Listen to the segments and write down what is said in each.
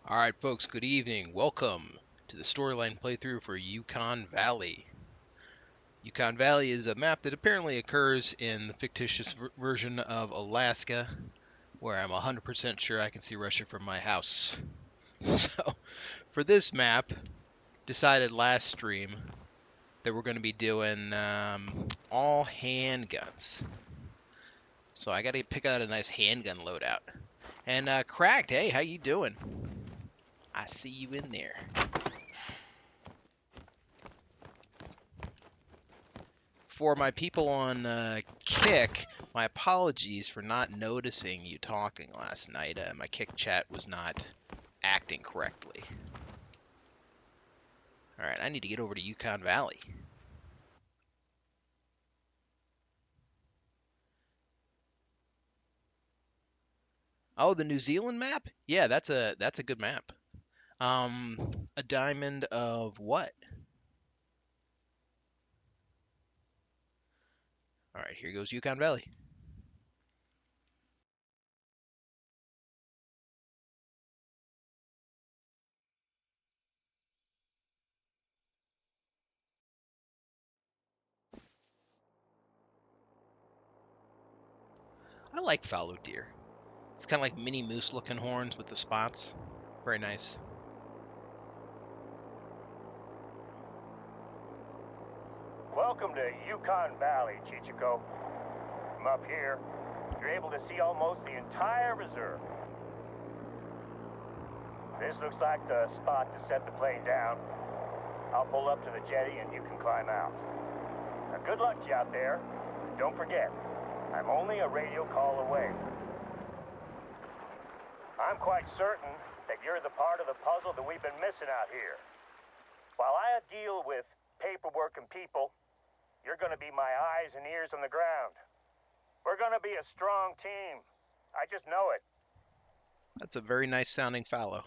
Alright folks, good evening. Welcome to the storyline playthrough for Yukon Valley. Yukon Valley is a map that apparently occurs in the fictitious version of Alaska, where I'm 100% sure I can see Russia from my house. So, for this map, decided last stream that we're going to be doing all handguns. So I got to pick out a nice handgun loadout. And Cracked, hey, how you doing? I see you in there. For my people on Kick, my apologies for not noticing you talking last night. My Kick chat was not acting correctly. Alright, I need to get over to Yukon Valley. Oh, the New Zealand map? Yeah, that's a good map. A diamond of what? Alright, here goes Yukon Valley. I like fallow deer. It's kind of like mini moose looking horns with the spots. Very nice. Welcome to Yukon Valley, Chichiko. From up here, you're able to see almost the entire reserve. This looks like the spot to set the plane down. I'll pull up to the jetty and you can climb out. Now, good luck to you out there. Don't forget, I'm only a radio call away. I'm quite certain that you're the part of the puzzle that we've been missing out here. While I deal with paperwork and people, you're going to be my eyes and ears on the ground. We're going to be a strong team. I just know it. That's a very nice sounding fallow.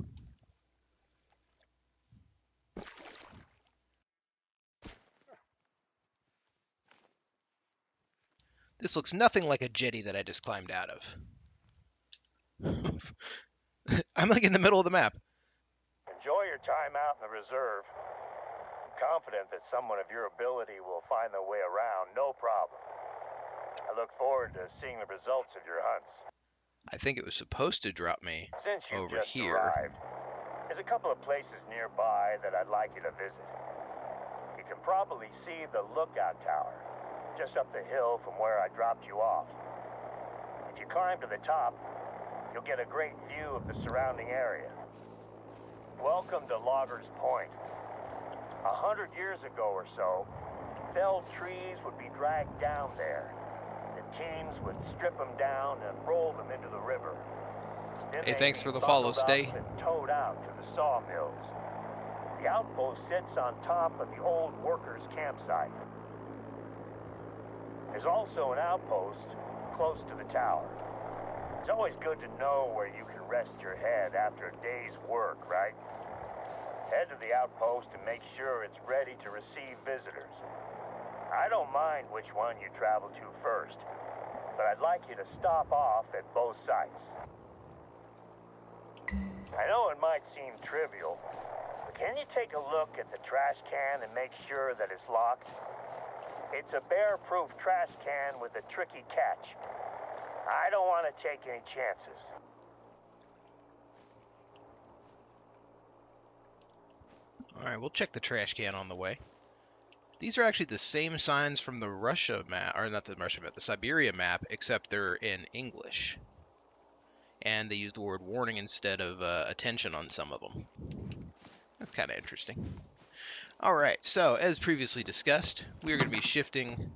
This looks nothing like a jetty that I just climbed out of. I'm like in the middle of the map. Enjoy your time out in the reserve. I'm confident that someone of your ability will find their way around, no problem. I look forward to seeing the results of your hunts. I think it was supposed to drop me Since you've over just here. arrived, there's a couple of places nearby that I'd like you to visit. You can probably see the lookout tower just up the hill from where I dropped you off. If you climb to the top, you'll get a great view of the surrounding area. Welcome to Loggers Point. 100 years ago or so, felled trees would be dragged down there. The teams would strip them down and roll them into the river. Then Hey, thanks they'd for the be follow, bundled Stay. up and towed out to the sawmills. The outpost sits on top of the old workers' campsite. There's also an outpost close to the tower. It's always good to know where you can rest your head after a day's work, right? Head to the outpost and make sure it's ready to receive visitors. I don't mind which one you travel to first, but I'd like you to stop off at both sites. I know it might seem trivial, but can you take a look at the trash can and make sure that it's locked? It's a bear-proof trash can with a tricky catch. I don't want to take any chances. Alright, we'll check the trash can on the way. These are actually the same signs from the Russia map, or not the Russia map, the Siberia map, except they're in English. And they use the word warning instead of attention on some of them. That's kind of interesting. Alright, so as previously discussed, we are going to be shifting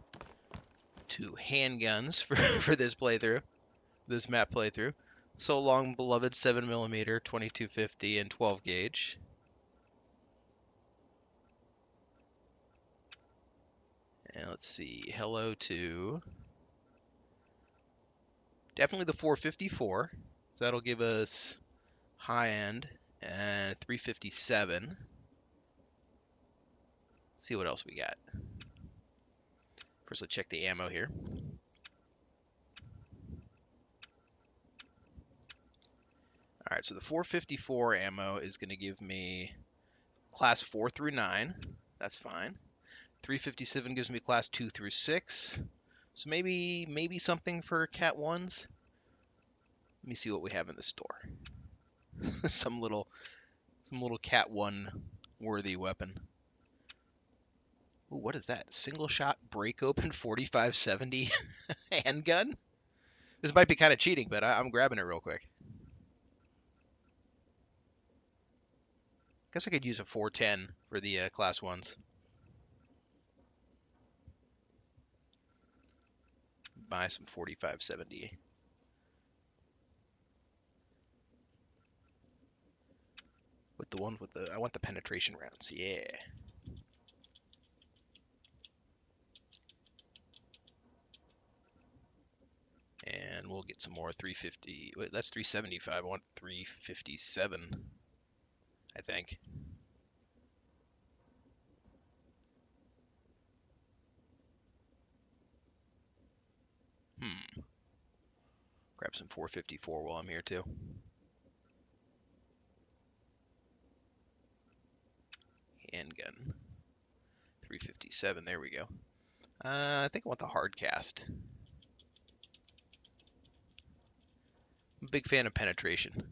to handguns for this playthrough, this map playthrough. So long, beloved 7mm, 2250, and 12 gauge. And let's see, hello to definitely the 454. So that'll give us high end and 357. Let's see what else we got. First, let's check the ammo here. Alright, Alright, so the 454 ammo is going to give me class 4 through 9. That's fine. 357 gives me class 2 through 6. So maybe something for Cat 1s. Let me see what we have in the store. some little Cat 1 worthy weapon. Ooh, what is that? Single shot break open 4570 handgun? This might be kind of cheating, but I'm grabbing it real quick. Guess I could use a 410 for the class 1s. Buy some 4570. With the one with the, I want the penetration rounds, yeah. And we'll get some more 350. Wait, that's 375. I want 357, I think. Grab some 454 while I'm here too. Handgun. 357, there we go. I think I want the hard cast. I'm a big fan of penetration.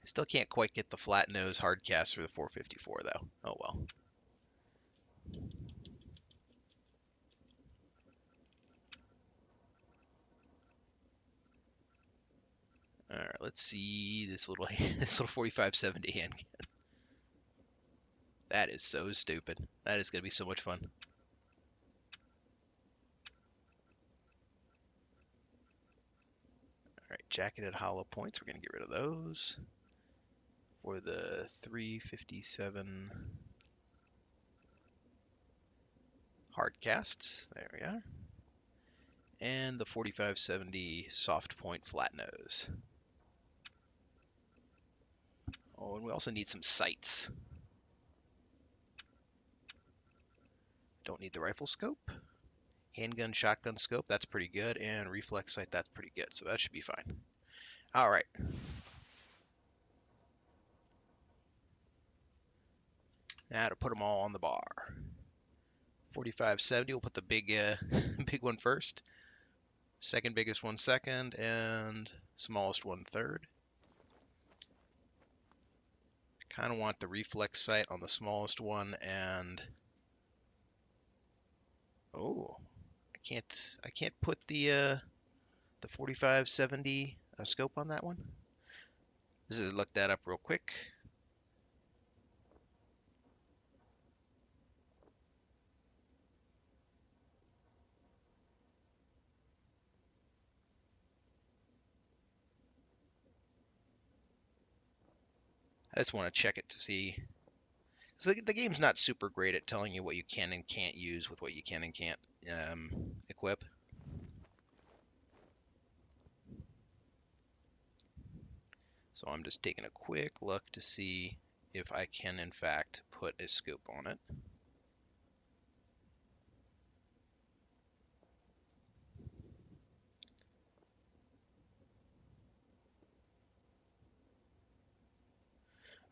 Still can't quite get the flat nose hard cast for the 454 though. Oh well. All right, let's see this little 4570 handgun. That is so stupid. That is gonna be so much fun. All right, jacketed hollow points. We're gonna get rid of those. For the 357 hard casts, there we are. And the 4570 soft point flat nose. Oh, and we also need some sights. Don't need the rifle scope. Handgun, shotgun scope, that's pretty good. And reflex sight, that's pretty good. So that should be fine. All right. Now to put them all on the bar. 4570, we'll put the big big one first. Second biggest one second, and smallest one third. Kind of want the reflex sight on the smallest one, and oh, I can't put the 4570 scope on that one. Let's just look that up real quick. I just want to check it to see. So the game's not super great at telling you what you can and can't use with what you can and can't equip. So I'm just taking a quick look to see if I can in fact put a scope on it.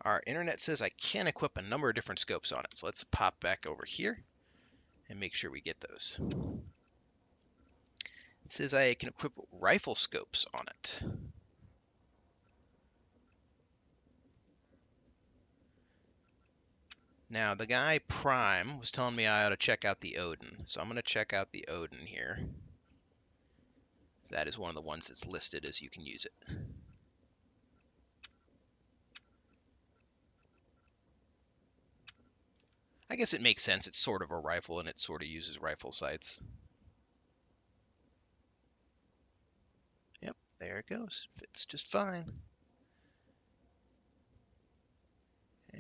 Our internet says I can equip a number of different scopes on it. So let's pop back over here and make sure we get those. It says I can equip rifle scopes on it. Now, the guy Prime was telling me I ought to check out the Odin. So I'm going to check out the Odin here. That is one of the ones that's listed as you can use it. I guess it makes sense. It's sort of a rifle, and it sort of uses rifle sights. Yep, there it goes. Fits just fine.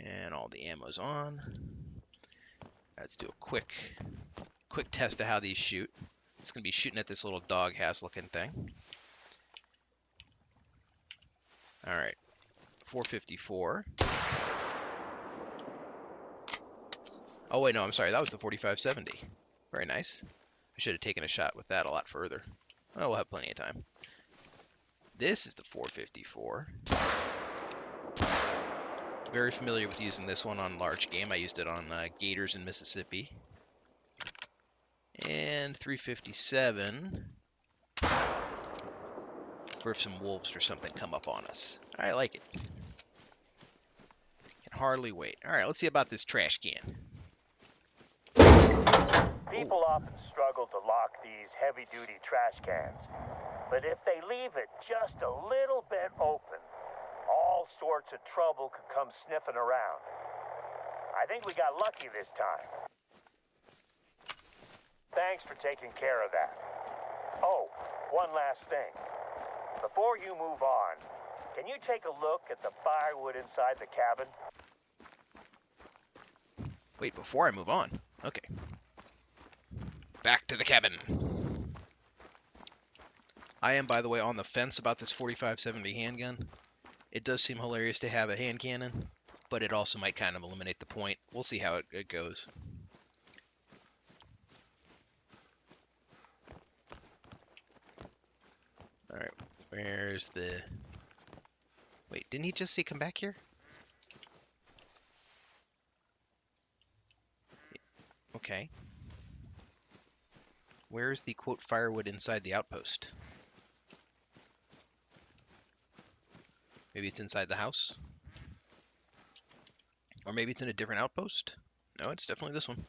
And all the ammo's on. Let's do a quick test of how these shoot. It's going to be shooting at this little doghouse looking thing. All right, 454. Oh, wait, no, I'm sorry. That was the 4570. Very nice. I should have taken a shot with that a lot further. Well, we'll have plenty of time. This is the 454. Very familiar with using this one on large game. I used it on gators in Mississippi. And 357 for if some wolves or something come up on us. I like it. Can hardly wait. All right, let's see about this trash can. People often struggle to lock these heavy-duty trash cans, but if they leave it just a little bit open, all sorts of trouble could come sniffing around. I think we got lucky this time. Thanks for taking care of that. Oh, one last thing. Before you move on, can you take a look at the firewood inside the cabin? Wait, before I move on. Okay. Back to the cabin. I am, by the way, on the fence about this 45-70 handgun. It does seem hilarious to have a hand cannon, but it also might kind of eliminate the point. We'll see how it goes. Alright, where's the... Wait, didn't he just say come back here? Okay. Where's the, quote, firewood inside the outpost? Maybe it's inside the house? Or maybe it's in a different outpost? No, it's definitely this one.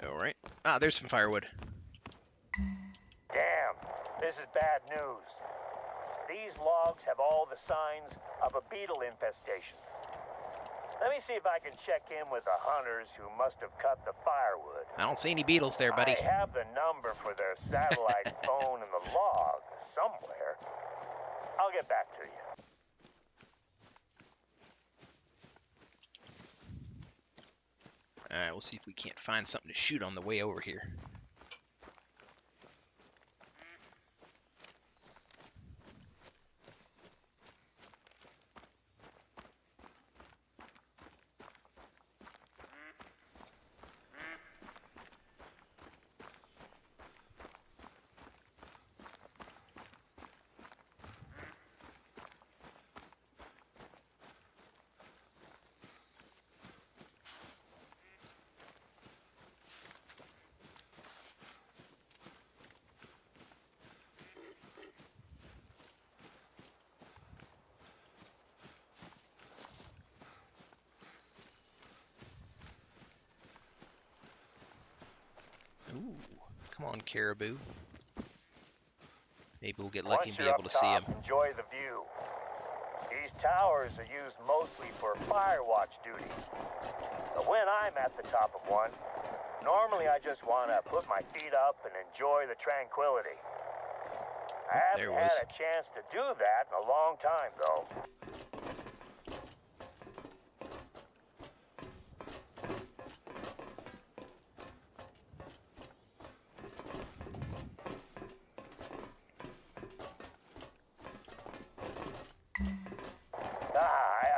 Alright. Ah, there's some firewood. Damn, this is bad news. These logs have all the signs of a beetle infestation. Let me see if I can check in with the hunters who must have cut the firewood. I don't see any beetles there, buddy. I have the number for their satellite phone in the log somewhere. I'll get back to you. Alright, we'll see if we can't find something to shoot on the way over here. Ooh, come on, caribou. Maybe we'll get lucky and be able to see him. Enjoy the view. These towers are used mostly for fire watch duties. But when I'm at the top of one, normally I just want to put my feet up and enjoy the tranquility. I haven't had a chance to do that in a long time, though.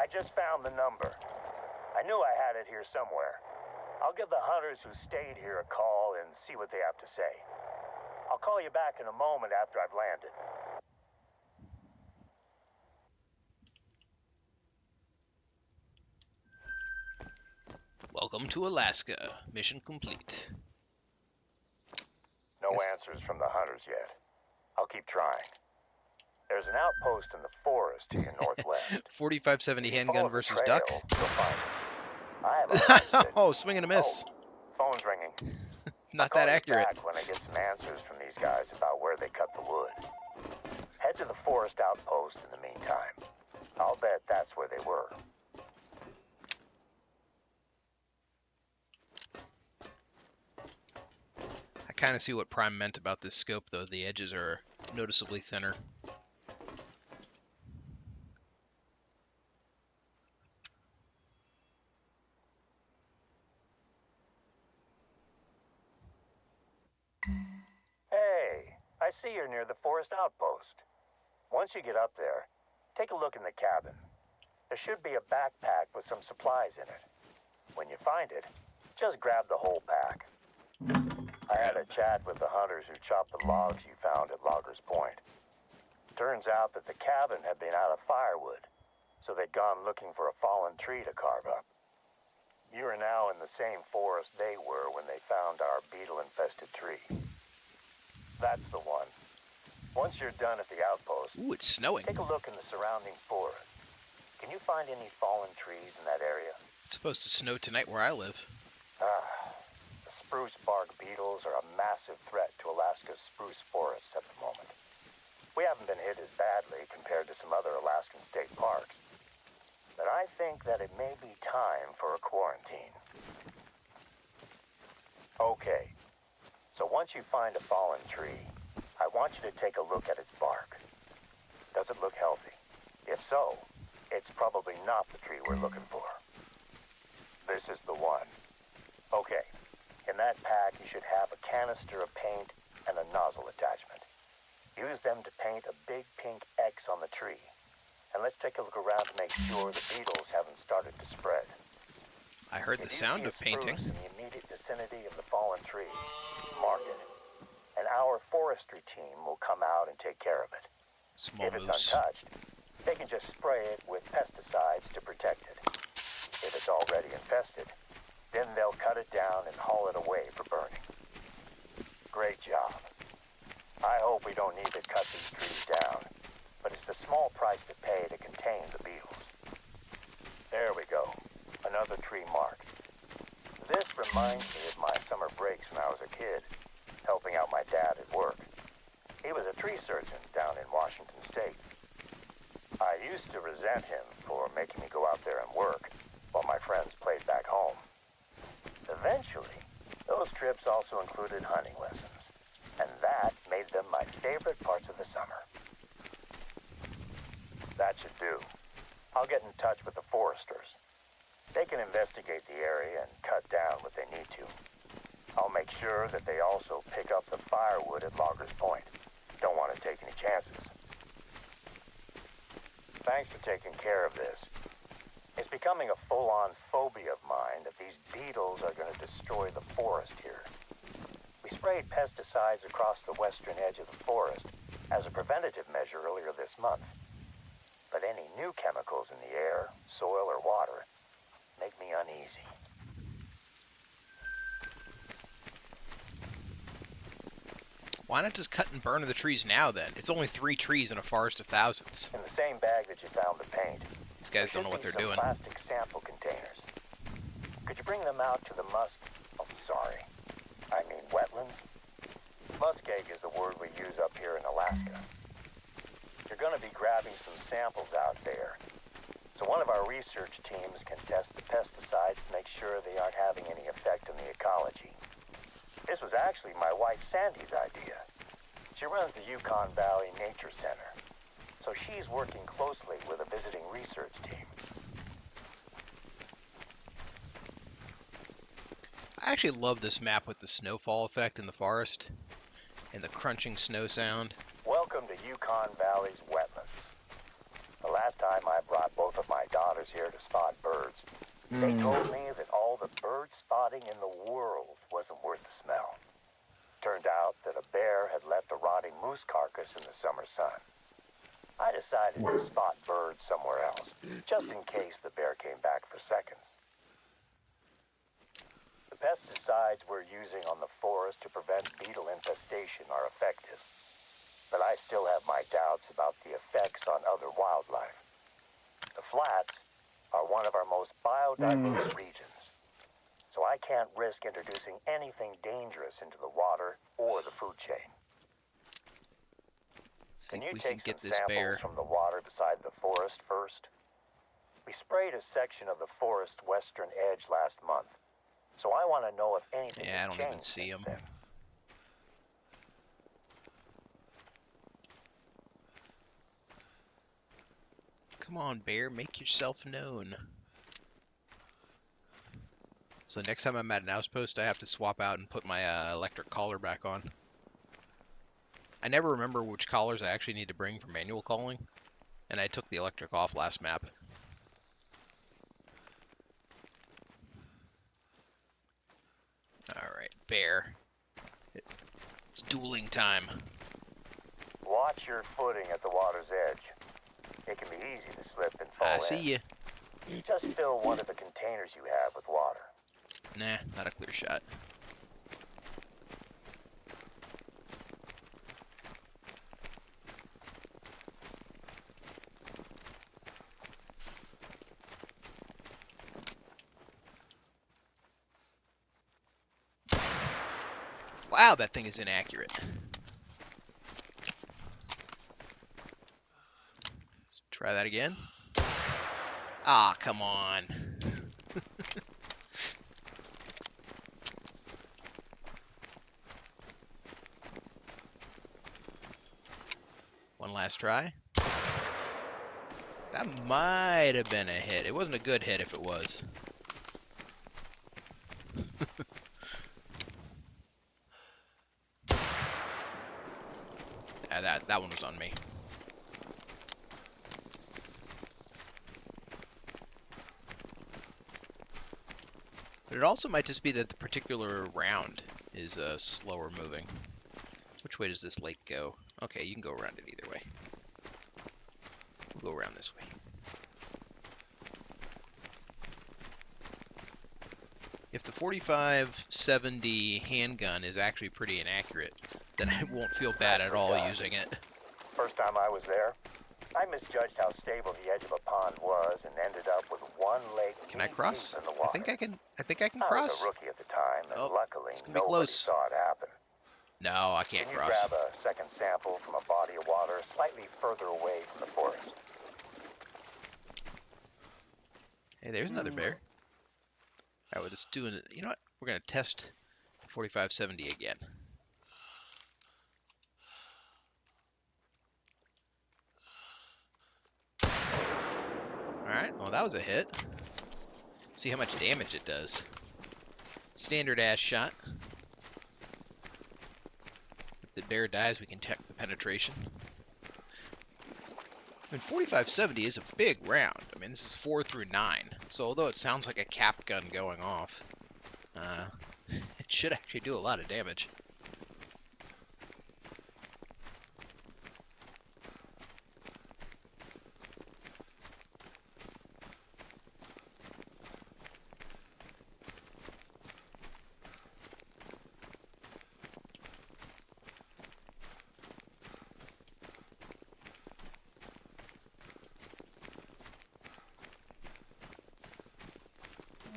I just found the number. I knew I had it here somewhere. I'll give the hunters who stayed here a call and see what they have to say. I'll call you back in a moment after I've landed. Welcome to Alaska. Mission complete. No answers from the hunters yet. I'll keep trying. There's an outpost in the forest to your northwest. 45-70 handgun versus duck. Oh, swing and a miss. Oh, phone's ringing. Not that accurate. Back when I get some answers from these guys about where they cut the wood. Head to the forest outpost in the meantime. I'll bet that's where they were. I kind of see what Prime meant about this scope, though. The edges are noticeably thinner. Hey, I see you're near the forest outpost. Once you get up there, take a look in the cabin. There should be a backpack with some supplies in it. When you find it, just grab the whole pack. I had a chat with the hunters who chopped the logs you found at Loggers Point. Turns out that the cabin had been out of firewood, so they'd gone looking for a fallen tree to carve up. You are now in the same forest they were when they found our beetle-infested tree. That's the one. Once you're done at the outpost, Ooh, it's snowing. take a look in the surrounding forest. Can you find any fallen trees in that area? It's supposed to snow tonight where I live. The spruce bark beetles are a massive threat to Alaska's spruce forests at the moment. We haven't been hit as badly compared to some other Alaskan state parks. But I think that it may be time for a quarantine. Okay, so once you find a fallen tree, I want you to take a look at its bark. Does it look healthy? If so, it's probably not the tree we're looking for. This is the one. Okay, in that pack you should have a canister of paint and a nozzle attachment. Use them to paint a big pink X on the tree. And let's take a look around to make sure the beetles haven't started to spread. I heard the sound of painting. In the immediate vicinity of the fallen tree, mark it. And our forestry team will come out and take care of it. Small If it's moose. untouched, they can just spray it with pesticides to protect it. If it's already infested, then they'll cut it down and haul it away for burning. Great job. I hope we don't need to cut these trees down, but it's the small price to pay to contain the beetles. There we go. Another tree marked. This reminds me of my summer breaks when I was a kid, helping out my dad at work. He was a tree surgeon down in Washington State. I used to resent him for making me go out there and work while my friends played back home. Eventually, those trips also included hunting lessons, and that made them my favorite parts of the summer. That should do. I'll get in touch with the foresters. They can investigate the area and cut down what they need to. I'll make sure that they also pick up the firewood at Loggers Point. Don't want to take any chances. Thanks for taking care of this. It's becoming a full-on phobia of mine that these beetles are going to destroy the forest here. We sprayed pesticides across the western edge of the forest as a preventative measure earlier this month. But any new chemicals in the air, soil, or water make me uneasy. Why not just cut and burn the trees now then? It's only 3 trees in a forest of thousands. In the same bag that you found the paint, These guys don't know what they're doing. Plastic sample containers. Could you bring them out to the wetlands? Muskeg is the word we use up here in Alaska. You're going to be grabbing some samples out there. So one of our research teams can test the pesticides to make sure they aren't having any effect on the ecology. This was actually my wife Sandy's idea. She runs the Yukon Valley Nature Center, so she's working closely with a visiting research team. I actually love this map with the snowfall effect in the forest and the crunching snow sound. Welcome to Yukon Valley's wetlands. The last time I brought both of my daughters here to spot birds, they told me that all the bird spotting in the world wasn't worth the smell. Turned out that a bear had left a rotting moose carcass in the summer sun. I decided to spot birds somewhere else, just in case the bear came back for seconds. The pesticides we're using on the forest to prevent beetle infestation are effective, but I still have my doubts about the effects on other wildlife. The flats are one of our most biodiverse regions, so I can't risk introducing anything dangerous into the water or the food chain. See Can if you we take can get some this samples bear. from the water beside the forest first? We sprayed a section of the forest western edge last month, so I want to know if anything Yeah, I has don't even changed see since him. then. Come on, bear, make yourself known. So next time I'm at an outpost, I have to swap out and put my electric collar back on. I never remember which collars I actually need to bring for manual calling, and I took the electric off last map. Alright, bear. It's dueling time. Watch your footing at the water's edge. It can be easy to slip and fall I in. see you. Just fill one of the containers you have with water. Nah, not a clear shot. Wow, that thing is inaccurate. Let's try that again. Ah, come on. One last try. That might have been a hit. It wasn't a good hit if it was. Yeah, that one was on me. But it also might just be that the particular round is slower moving. Which way does this lake go? Okay, you can go around it either way. We'll go around this way. If the 45-70 handgun is actually pretty inaccurate, then I won't feel bad at all using it. First time I was there, I misjudged how stable the edge of a pond was and ended up with one leg Can I cross? deep in the water. I think I can I was cross. a rookie at the time, and Oh, luckily it's gonna be nobody close. saw it happen. No, I can't Can you cross. grab a second sample from a body of water slightly further away from the forest? Hey, there's another bear. All right, we're just doing it. You know what? We're gonna test 45-70 again. All right. Well, that was a hit. See how much damage it does. Standard ass shot. If the bear dies, we can check the penetration. I mean, 45-70 is a big round. I mean, this is 4 through 9. So although it sounds like a cap gun going off, it should actually do a lot of damage.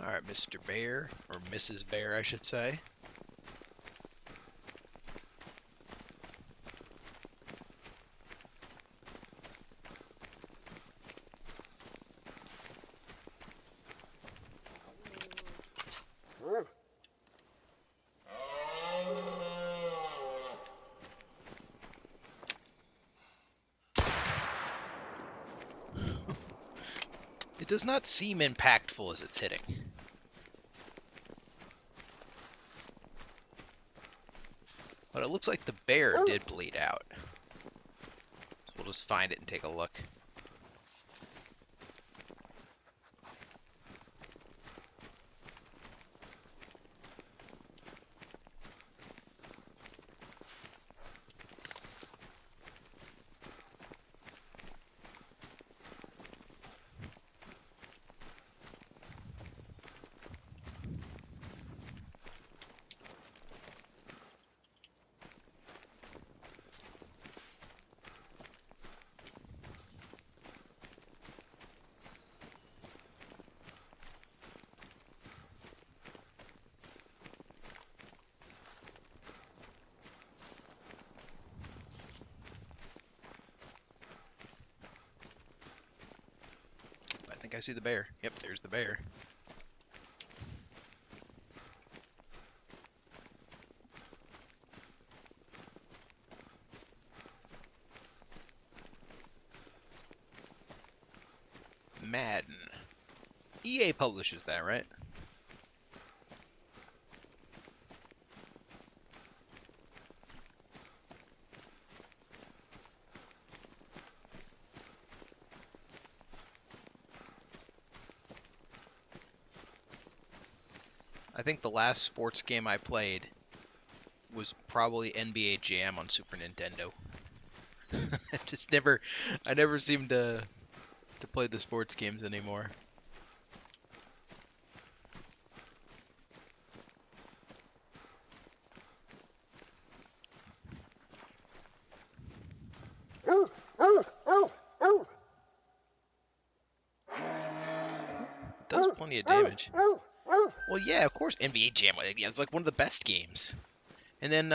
Alright, Mr. Bear, or Mrs. Bear, I should say. It does not seem impactful as it's hitting. But it looks like the bear did bleed out. So we'll just find it and take a look. I think I see the bear. Yep, there's the bear. Madden. EA publishes that, right? I think the last sports game I played was probably NBA Jam on Super Nintendo. I never seemed to play the sports games anymore. Does plenty of damage. Well, yeah, of course, NBA Jam. Yeah, it's like one of the best games. And then,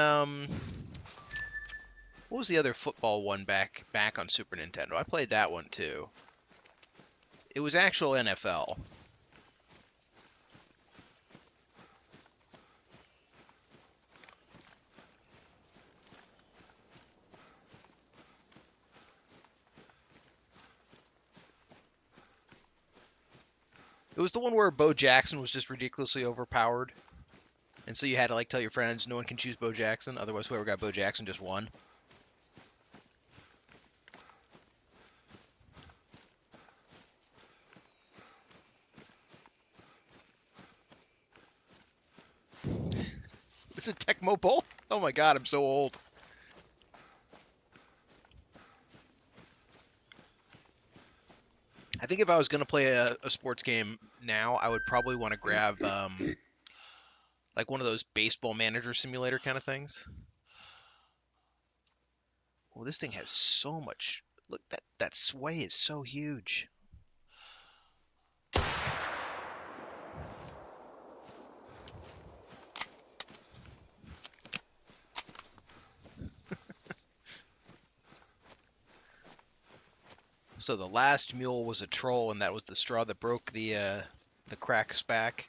what was the other football one back on Super Nintendo? I played that one too. It was actual NFL. It was the one where Bo Jackson was just ridiculously overpowered. And so you had to like tell your friends no one can choose Bo Jackson, otherwise whoever got Bo Jackson just won. Was it Tecmo Bowl? Oh my god, I'm so old. I think if I was going to play a sports game now, I would probably want to grab like one of those baseball manager simulator kind of things. Oh, this thing has so much. Look, that sway is so huge. So the last mule was a troll, and that was the straw that broke the crack's back.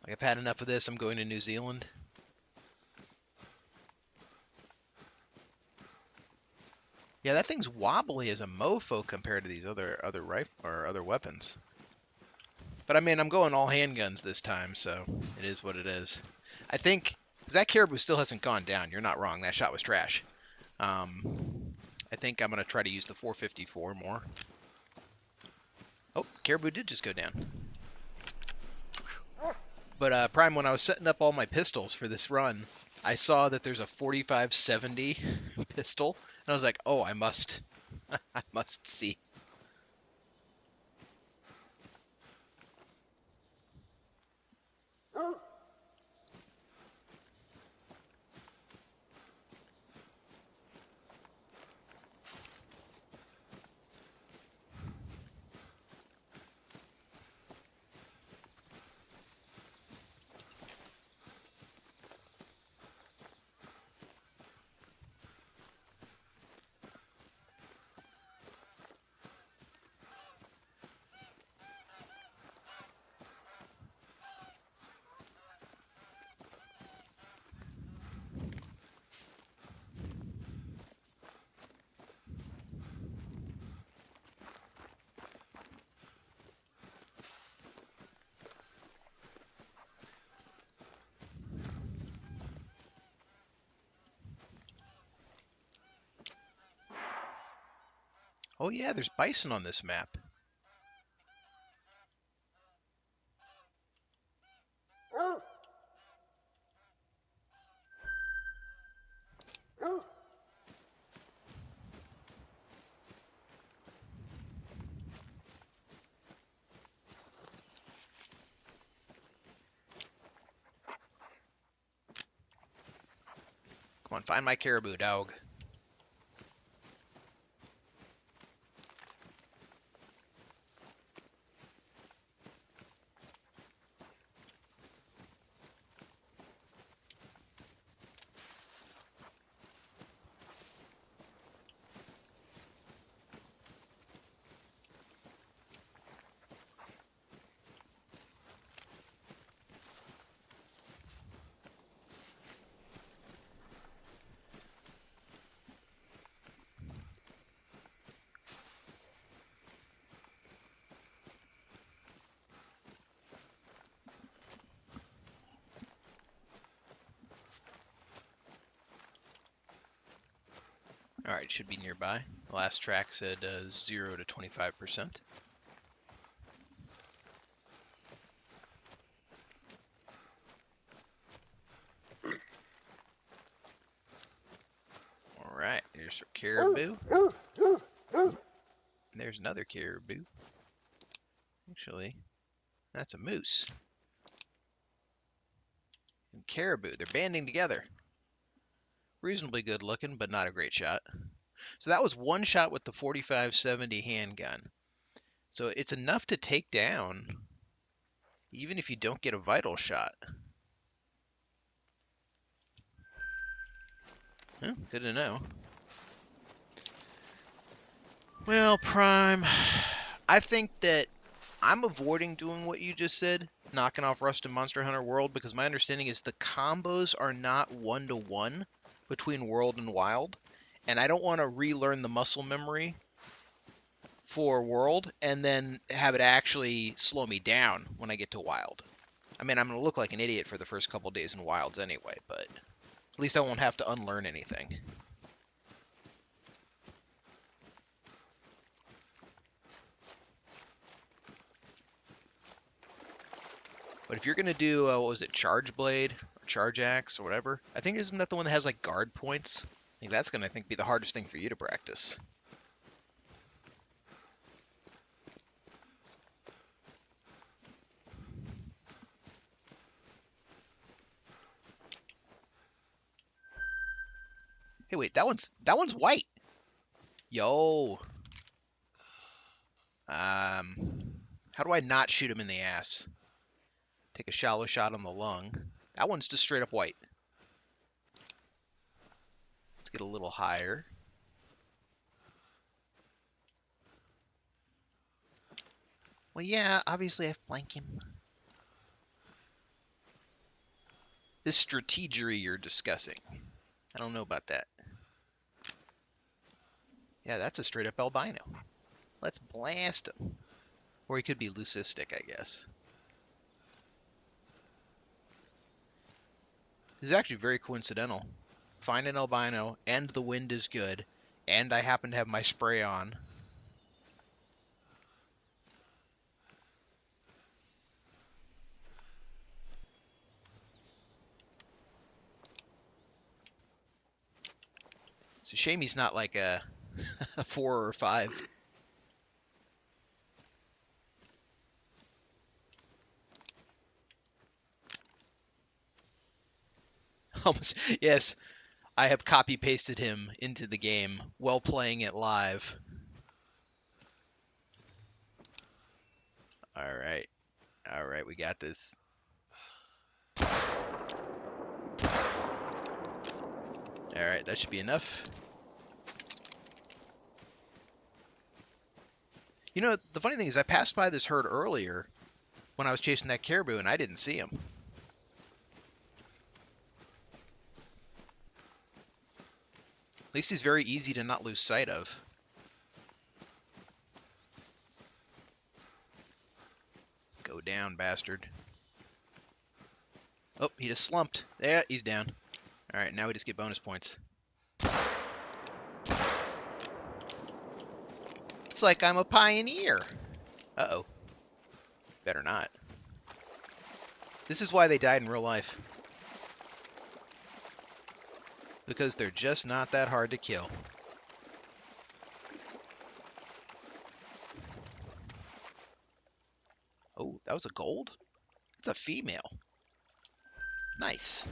Like, I've had enough of this. I'm going to New Zealand. Yeah, that thing's wobbly as a mofo compared to these other weapons. But I mean, I'm going all handguns this time, so it is what it is. I think because that caribou still hasn't gone down. You're not wrong. That shot was trash. I think I'm gonna try to use the 454 more. Oh, caribou did just go down. But Prime, when I was setting up all my pistols for this run, I saw that there's a 4570 pistol, and I was like, oh, I must see. Oh yeah, there's bison on this map. Come on, find my caribou, dog. Alright, should be nearby. The last track said 0 to 25%. There's a caribou. There's another caribou. Actually, that's a moose. And caribou, they're banding together. Reasonably good looking, but not a great shot. So that was one shot with the 45-70 handgun. So it's enough to take down, even if you don't get a vital shot. Well, good to know. Well, Prime, I think that I'm avoiding doing what you just said, knocking off Rust in Monster Hunter World, because my understanding is the combos are not one-to-one between World and Wild, and I don't want to relearn the muscle memory for World and then have it actually slow me down when I get to Wild. I mean, I'm going to look like an idiot for the first couple days in Wilds anyway, but at least I won't have to unlearn anything. But if you're going to do, what was it, Charge Blade or Charge Axe or whatever, I think isn't that the one that has like guard points? I think that's going to, be the hardest thing for you to practice. Hey, wait, that one's white. Yo. How do I not shoot him in the ass? Take a shallow shot on the lung. That one's just straight up white. Let's get a little higher. Well, yeah, obviously I flank him. This strategery you're discussing. I don't know about that. Yeah, that's a straight up albino. Let's blast him. Or he could be leucistic, I guess. This is actually very coincidental. Find an albino, and the wind is good, and I happen to have my spray on. It's a shame he's not like a 4 or 5. Almost, yes, I have copy pasted him into the game while playing it live. All right, we got this. All right, that should be enough. You know, the funny thing is I passed by this herd earlier when I was chasing that caribou and I didn't see him. At least he's very easy to not lose sight of. Go down, bastard. Oh, he just slumped. Yeah, he's down. Alright, now we just get bonus points. It's like I'm a pioneer. Uh-oh. Better not. This is why they died in real life. Because they're just not that hard to kill. Oh, that was a gold? It's a female. Nice.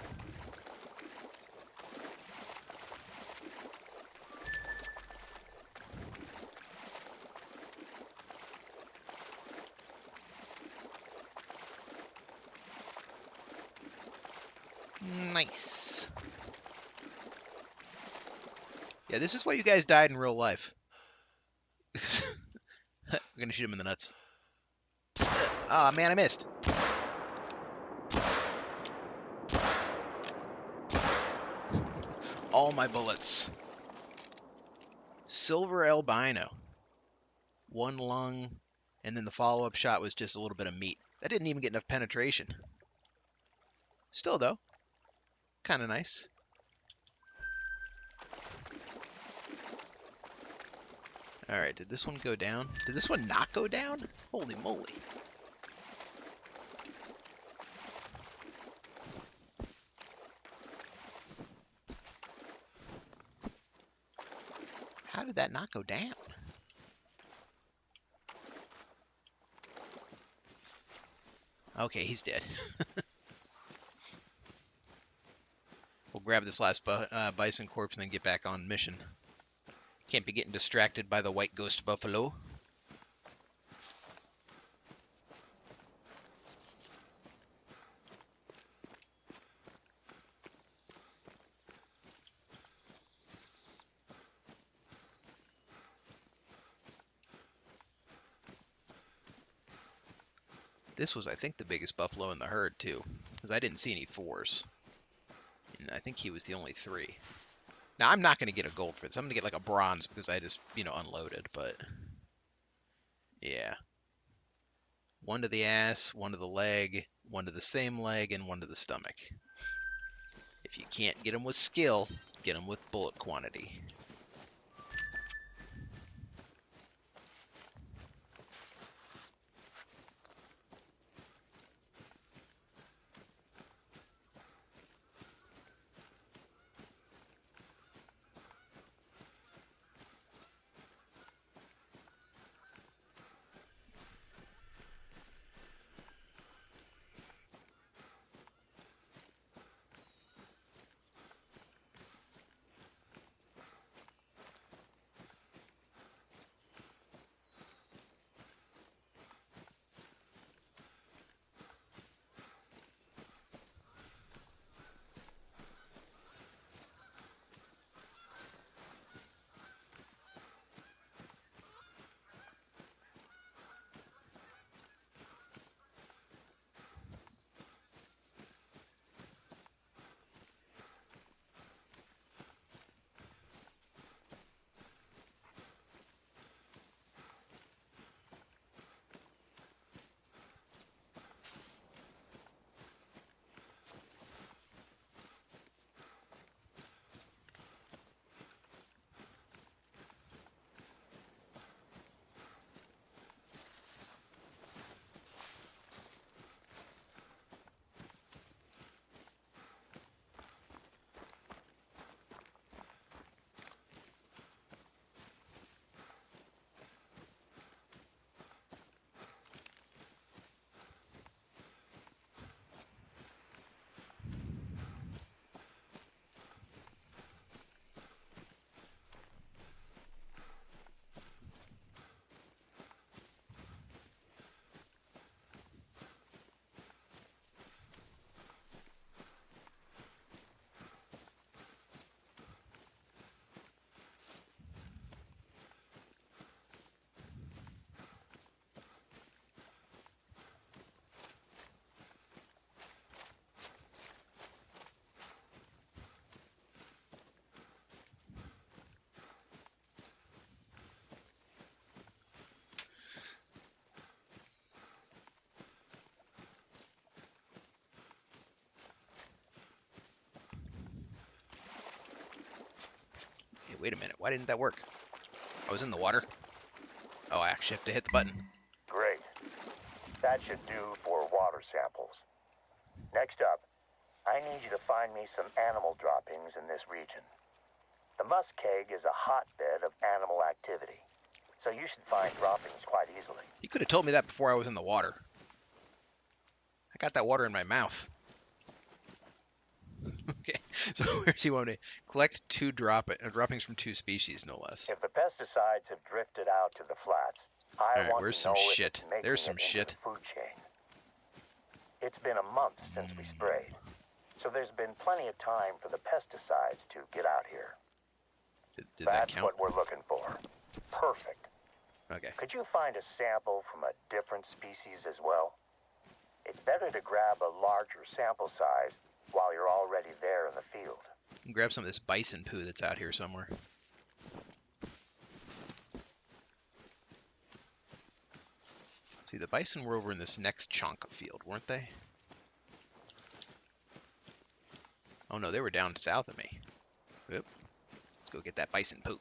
Nice. Yeah, this is why you guys died in real life. I'm gonna shoot him in the nuts. Ah, man, I missed. All my bullets. Silver albino. One lung, and then the follow-up shot was just a little bit of meat. That didn't even get enough penetration. Still, though, kind of nice. Alright, did this one go down? Did this one not go down? Holy moly. How did that not go down? Okay, he's dead. We'll grab this last bison corpse and then get back on mission. Can't be getting distracted by the white ghost buffalo. This was, I think, the biggest buffalo in the herd, too, because I didn't see any 4s. And I think he was the only 3. Now, I'm not going to get a gold for this. I'm going to get like a bronze because I just, unloaded, but yeah. 1 to the ass, 1 to the leg, 1 to the same leg, and 1 to the stomach. If you can't get them with skill, get them with bullet quantity. Hey, wait a minute. Why didn't that work? I was in the water. Oh, I actually have to hit the button. Great. That should do for water samples. Next up, I need you to find me some animal droppings in this region. The muskeg is a hotbed of animal activity, so you should find droppings quite easily. You could have told me that before I was in the water. I got that water in my mouth. Okay, so where's he want to collect 2 droppings from 2 species, no less. If the pesticides have drifted out to the flats, I Alright, want where's to some know if shit? it's making There's some it into shit. the food chain. It's been a month since we sprayed, so there's been plenty of time for the pesticides to get out here. Did that That's count? what we're looking for. Perfect. Okay. Could you find a sample from a different species as well? It's better to grab a larger sample size while you're already there in the field. Grab some of this bison poo that's out here somewhere. See, the bison were over in this next chunk of field, weren't they? Oh no, they were down south of me. Oop. Let's go get that bison poo.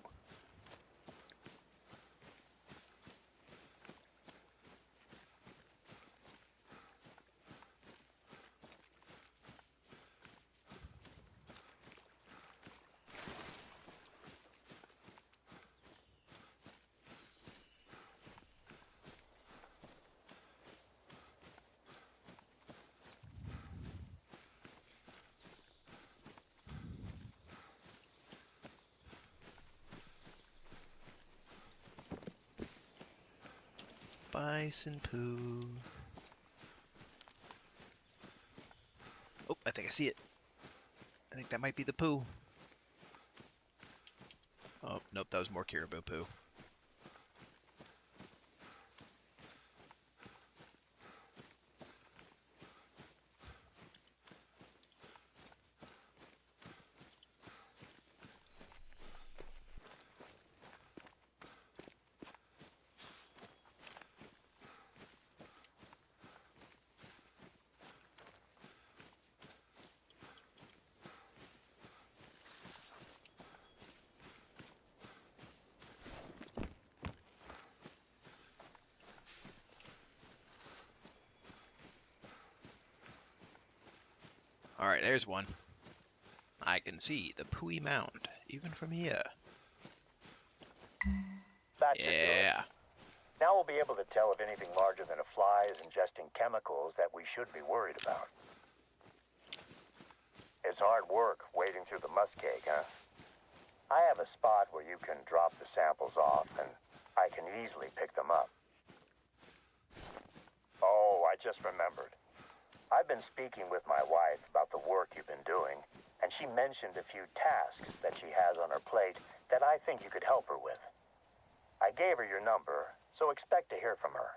Bison poo. Oh, I think I see it. I think that might be the poo. Oh, nope, that was more caribou poo. Alright, there's one. I can see the Pooey Mound, even from here. That should do it. Yeah. Now we'll be able to tell if anything larger than a fly is ingesting chemicals that we should be worried about. It's hard work wading through the muskeg, huh? I have a spot where you can drop the samples off, and I can easily pick them up. Oh, I just remembered. I've been speaking with my wife about the work you've been doing, and she mentioned a few tasks that she has on her plate that I think you could help her with. I gave her your number, so expect to hear from her.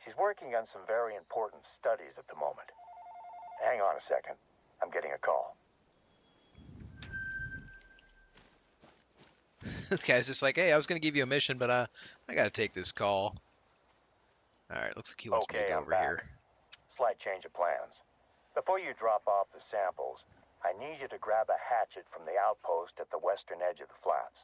She's working on some very important studies at the moment. Hang on a second. I'm getting a call. This guy's just like, hey, I was going to give you a mission, but I got to take this call. Alright, looks like he wants me to go I'm over back. here. Slight change of plans. Before you drop off the samples, I need you to grab a hatchet from the outpost at the western edge of the flats.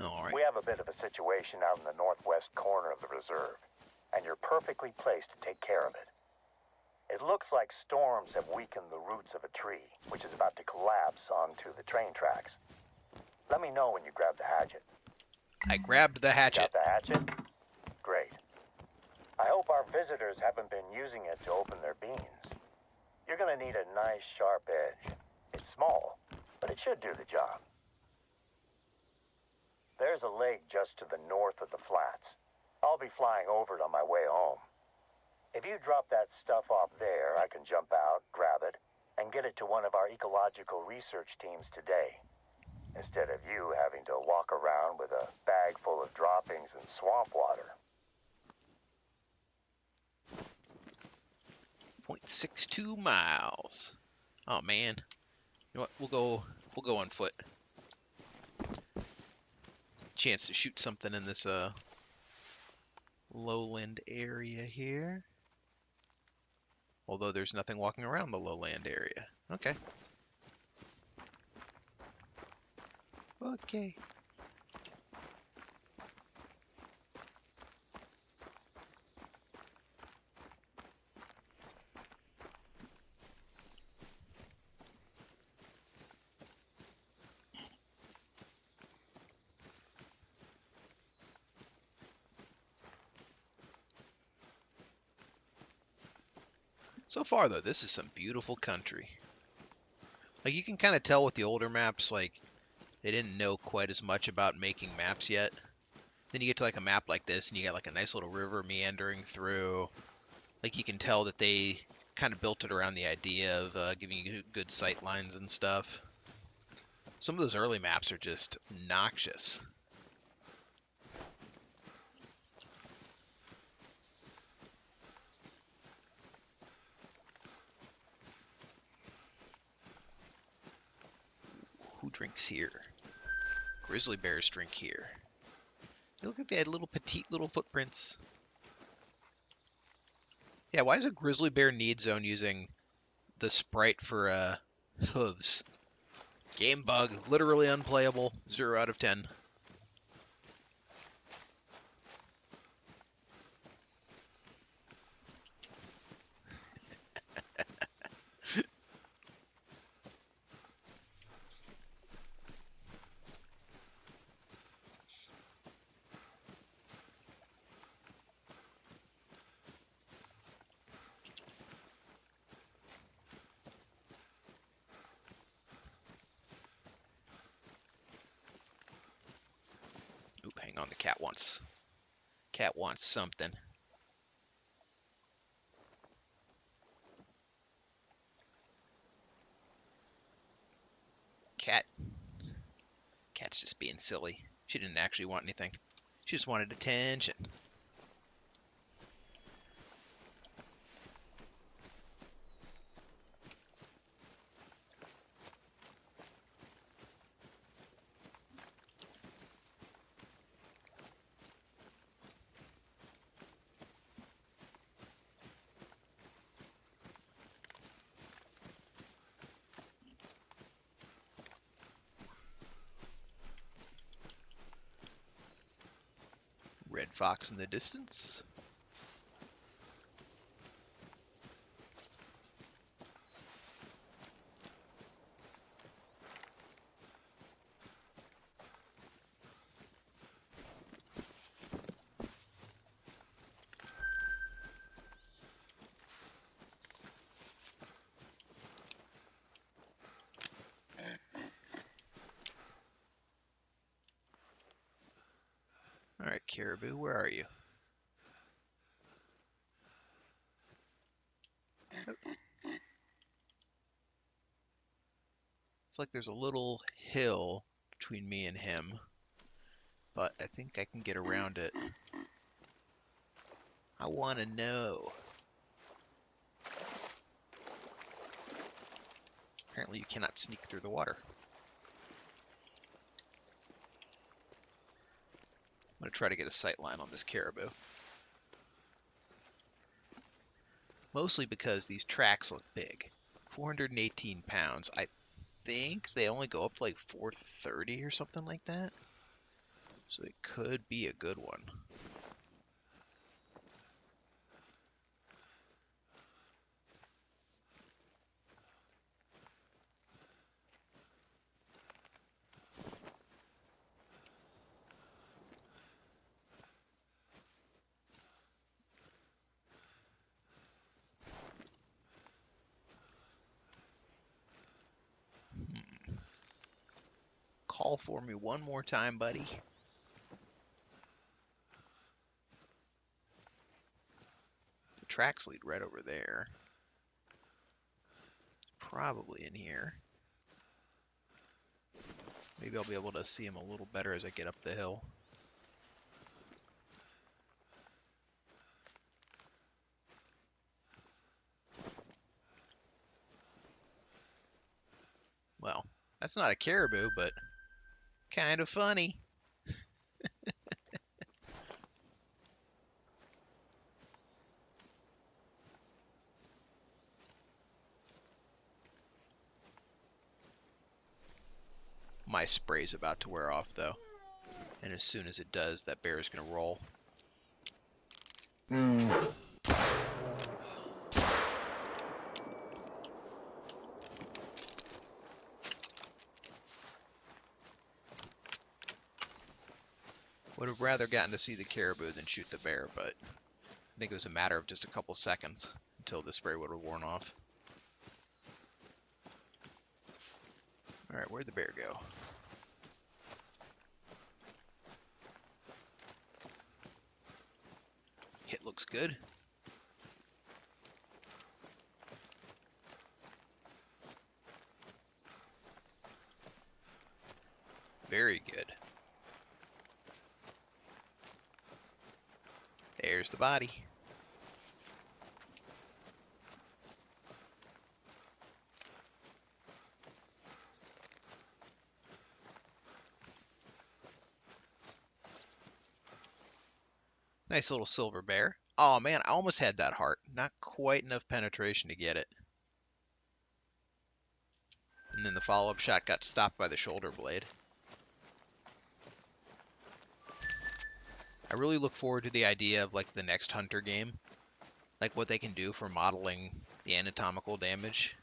Alright. We have a bit of a situation out in the northwest corner of the reserve, and you're perfectly placed to take care of it. It looks like storms have weakened the roots of a tree, which is about to collapse onto the train tracks. Let me know when you grab the hatchet. I grabbed the hatchet. Got the hatchet? Great. I hope our visitors haven't been using it to open their beans. You're going to need a nice sharp edge. It's small, but it should do the job. There's a lake just to the north of the flats. I'll be flying over it on my way home. If you drop that stuff off there, I can jump out, grab it, and get it to one of our ecological research teams today, instead of you having to walk around with a bag full of droppings and swamp water. 0.62 miles. Oh man. You know what? We'll go on foot. Chance to shoot something in this lowland area here. Although there's nothing walking around the lowland area. Okay. Okay. So far, though, this is some beautiful country. Like, you can kind of tell with the older maps, like, they didn't know quite as much about making maps yet. Then you get to, like, a map like this, and you got, like, a nice little river meandering through. Like, you can tell that they kind of built it around the idea of giving you good sight lines and stuff. Some of those early maps are just noxious. Who drinks here? Grizzly bears drink here. You look like they had little petite little footprints. Yeah, why is a grizzly bear need zone using the sprite for hooves? Game bug, literally unplayable, 0 out of 10. Hang on, the cat wants something. Cat's just being silly. She didn't actually want anything. She just wanted attention. Red fox in the distance. All right, caribou, where are you? Oh. It's like there's a little hill between me and him, but I think I can get around it. I want to know. Apparently you cannot sneak through the water. I'm going to try to get a sight line on this caribou. Mostly because these tracks look big. 418 pounds. I think they only go up to like 430 or something like that. So it could be a good one. Call for me one more time, buddy. The tracks lead right over there. Probably in here. Maybe I'll be able to see him a little better as I get up the hill. Well, that's not a caribou, but kind of funny. My spray's about to wear off, though. And as soon as it does, that bear is going to roll. Would have rather gotten to see the caribou than shoot the bear, but I think it was a matter of just a couple seconds until the spray would have worn off. Alright, where'd the bear go? Hit looks good. Very good. There's the body. Nice little silver bear. Oh man, I almost had that heart. Not quite enough penetration to get it. And then the follow-up shot got stopped by the shoulder blade. I really look forward to the idea of like the next Hunter game. Like what they can do for modeling the anatomical damage.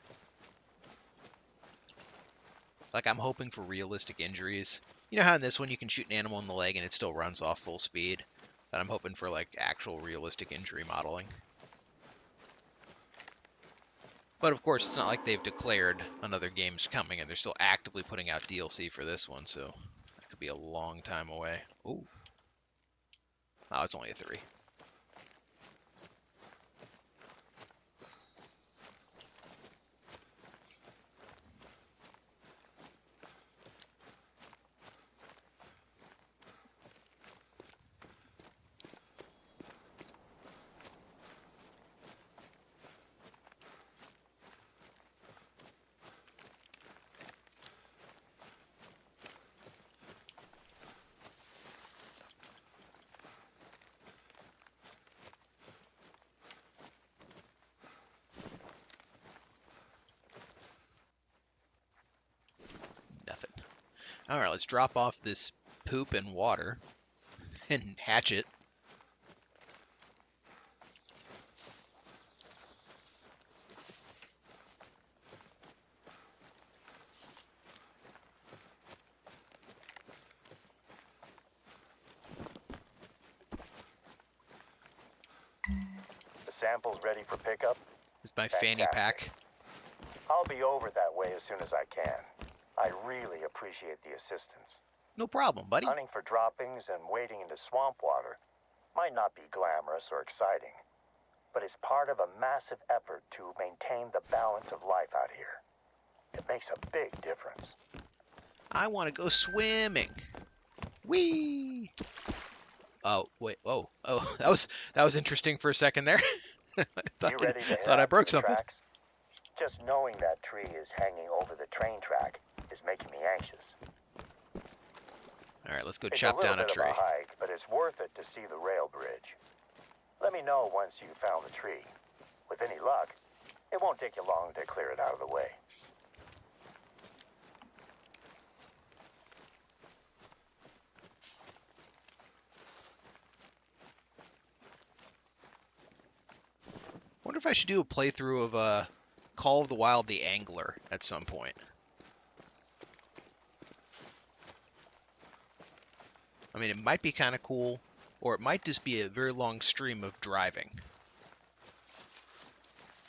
Like I'm hoping for realistic injuries. You know how in this one you can shoot an animal in the leg and it still runs off full speed? But I'm hoping for like actual realistic injury modeling. But of course, it's not like they've declared another game's coming, and they're still actively putting out DLC for this one, so that could be a long time away. Ooh, Oh, it's only a 3. Nothing. All right, let's drop off this poop and water and hatch it. The sample's ready for pickup? It's my fanny pack. I'll be over that way as soon as I can. I really appreciate the assistance. No problem, buddy. Hunting for droppings and wading into swamp water might not be glamorous or exciting, but it's part of a massive effort to maintain the balance of life out here. It makes a big difference. I want to go swimming. Whee! Oh, wait. Whoa. Oh, that was interesting for a second there. You ready to thought I broke something. tracks? Just knowing that tree is hanging over the train track is making me anxious. All right, let's go chop down a tree. It's a little bit of a hike, but it's worth it to see the rail bridge. Let me know once you've found the tree. With any luck, it won't take you long to clear it out of the way. Wonder if I should do a playthrough of Call of the Wild: The Angler at some point. I mean, it might be kind of cool, or it might just be a very long stream of driving.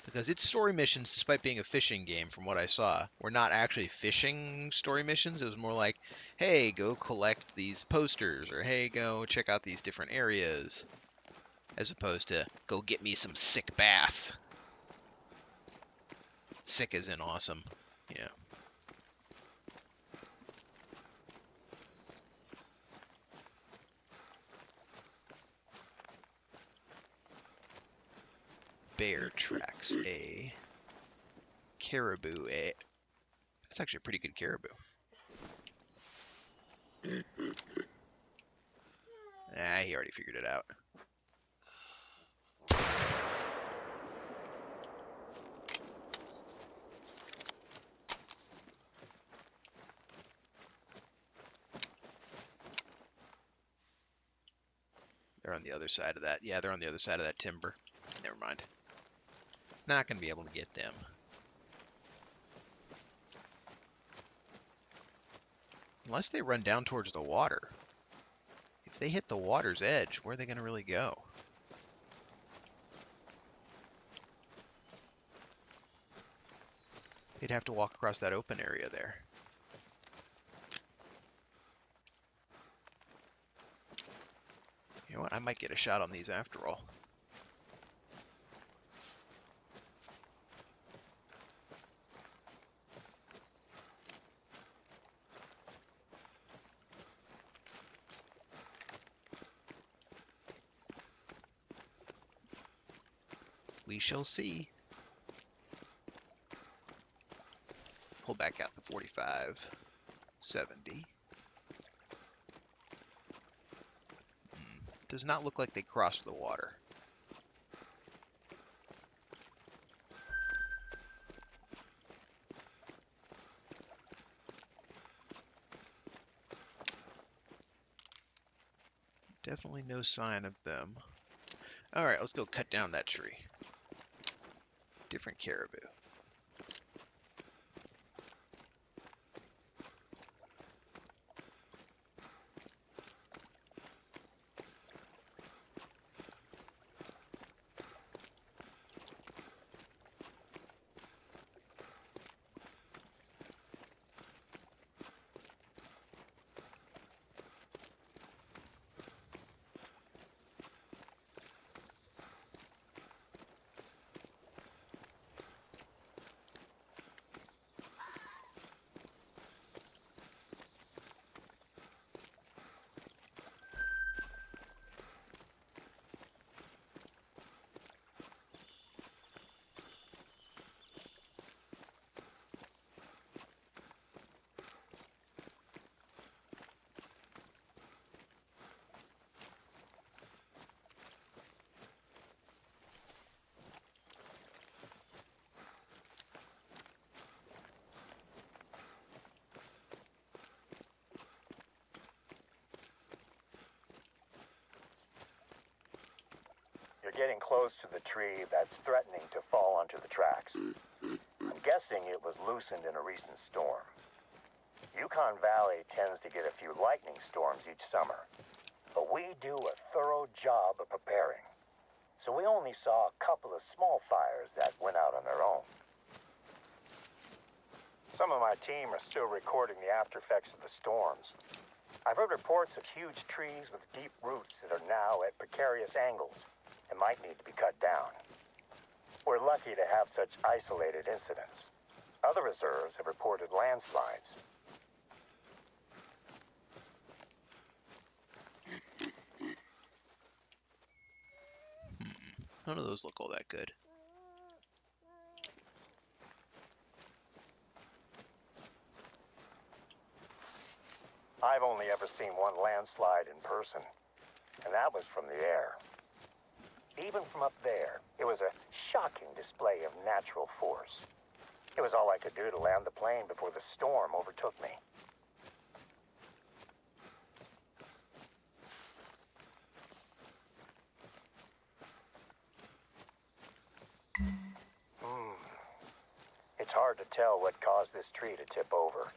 Because its story missions, despite being a fishing game from what I saw, were not actually fishing story missions. It was more like, hey, go collect these posters, or hey, go check out these different areas. As opposed to, go get me some sick bass. Sick as in awesome. Yeah. Bear tracks A. Caribou A. That's actually a pretty good caribou. He already figured it out. They're on the other side of that. Yeah, they're on the other side of that timber. Never mind. Not going to be able to get them. Unless they run down towards the water. If they hit the water's edge, where are they going to really go? They'd have to walk across that open area there. You know what? I might get a shot on these after all. We shall see. Pull back out the 45, 70. Does not look like they crossed the water. Definitely no sign of them. All right, let's go cut down that tree. Different caribou. They're getting close to the tree that's threatening to fall onto the tracks. I'm guessing it was loosened in a recent storm. Yukon Valley tends to get a few lightning storms each summer, but we do a thorough job of preparing. So we only saw a couple of small fires that went out on their own. Some of my team are still recording the after effects of the storms. I've heard reports of huge trees with deep roots that are now at precarious angles and might need to be cut down. We're lucky to have such isolated incidents. Other reserves have reported landslides. None of those look all that good. I've only ever seen one landslide in person, and that was from the air. Even from up there, it was a shocking display of natural force. It was all I could do to land the plane before the storm overtook me. It's hard to tell what caused this tree to tip over.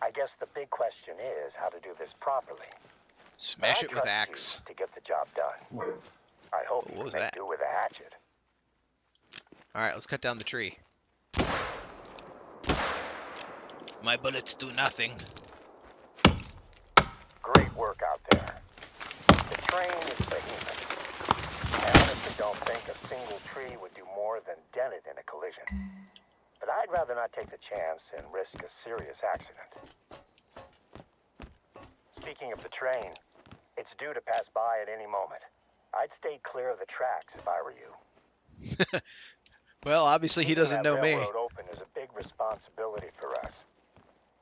I guess the big question is how to do this properly. Smash it with axe. To get the job done. I hope you can make do with a hatchet. Alright, let's cut down the tree. My bullets do nothing. Great work out there. The train is behemoth. I honestly don't think a single tree would do more than dent it in a collision. But I'd rather not take the chance and risk a serious accident. Speaking of the train, it's due to pass by at any moment. I'd stay clear of the tracks if I were you. Well, obviously he doesn't know me. Keeping that railroad open is a big responsibility for us.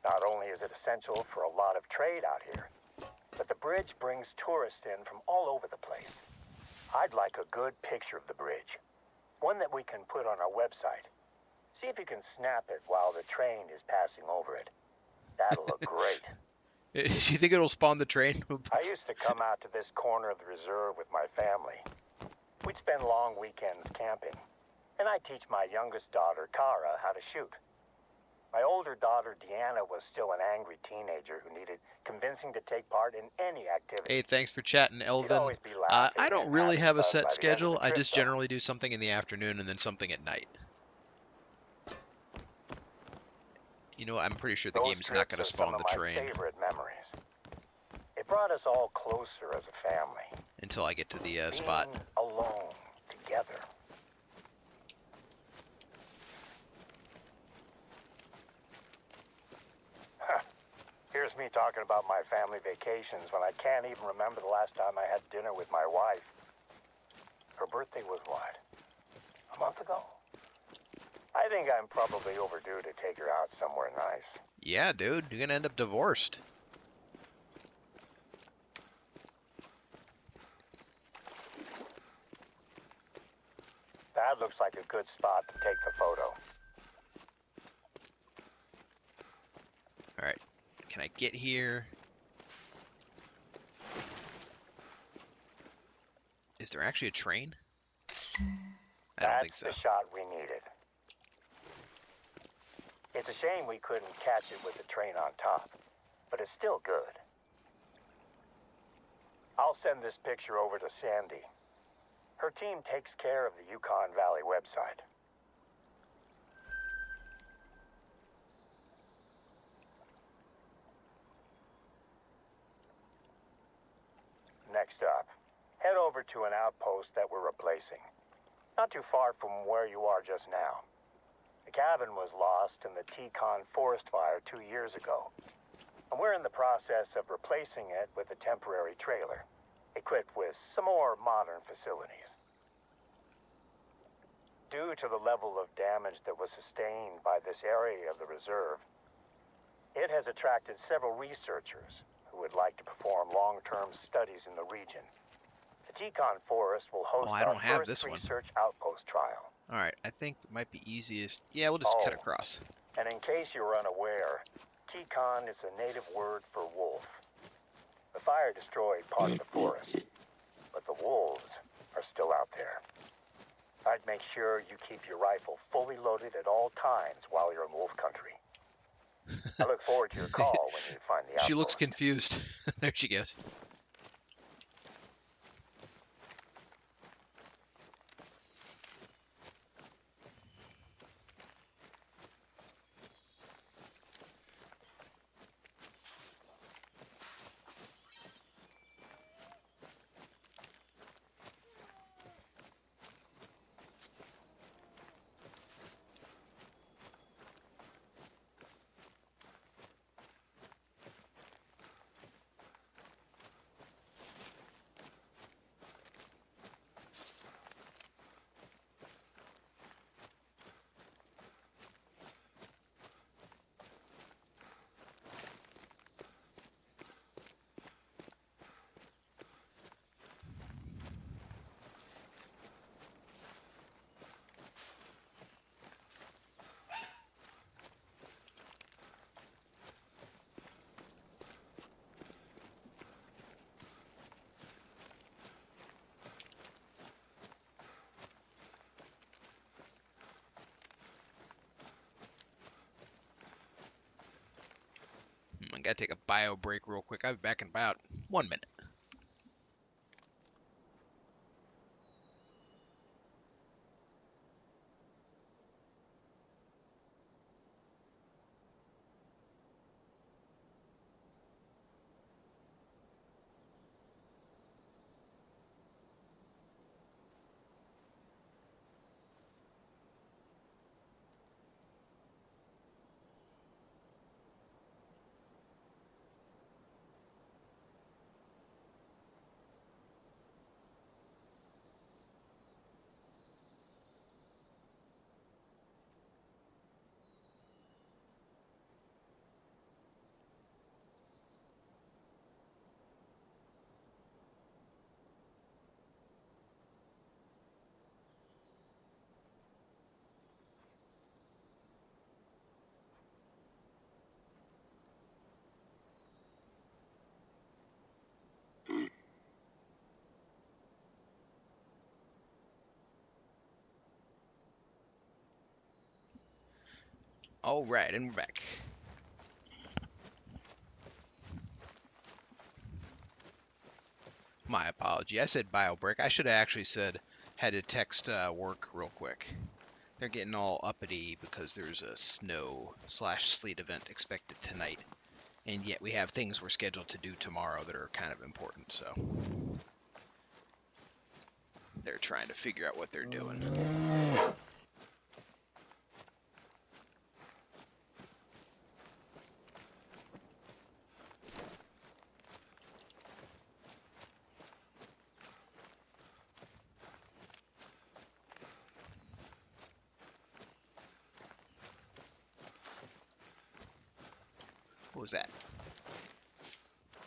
Not only is it essential for a lot of trade out here, but the bridge brings tourists in from all over the place. I'd like a good picture of the bridge, one that we can put on our website. See if you can snap it while the train is passing over it. That'll look great. Do you think it'll spawn the train? I used to come out to this corner of the reserve with my family. We'd spend long weekends camping, and I'd teach my youngest daughter, Kara, how to shoot. My older daughter, Deanna, was still an angry teenager who needed convincing to take part in any activity. Hey, thanks for chatting, Elvin. I don't really have a set schedule. I just generally do something in the afternoon and then something at night. You know, I'm pretty sure the game's not going to spawn the train. Favorite memories. It brought us all closer as a family. Until I get to the spot. Alone, together. Here's me talking about my family vacations when I can't even remember the last time I had dinner with my wife. Her birthday was what? A month ago? I think I'm probably overdue to take her out somewhere nice. Yeah, dude. You're going to end up divorced. That looks like a good spot to take the photo. Alright. Can I get here? Is there actually a train? I don't think so. That's the shot we needed. It's a shame we couldn't catch it with the train on top, but it's still good. I'll send this picture over to Sandy. Her team takes care of the Yukon Valley website. Next up, head over to an outpost that we're replacing. Not too far from where you are just now. The cabin was lost in the Yukon forest fire 2 years ago, and we're in the process of replacing it with a temporary trailer, equipped with some more modern facilities. Due to the level of damage that was sustained by this area of the reserve, it has attracted several researchers who would like to perform long-term studies in the region. The Yukon forest will host our first research outpost trial. Alright, I think it might be easiest. Yeah, we'll just cut across. And in case you were unaware, Yukon is a native word for wolf. The fire destroyed part of the forest, but the wolves are still out Make sure you keep your rifle fully loaded at all times while you're in wolf country. I look forward to your call when you find the outpost. She looks confused. There she goes. I gotta take a bio break real quick. I'll be back in about 1 minute. All right, and we're back. My apology. I said bio break. I should have actually said had to text work real quick. They're getting all uppity because there's a snow/sleet event expected tonight. And yet we have things we're scheduled to do tomorrow that are kind of important, so they're trying to figure out what they're doing. What was that?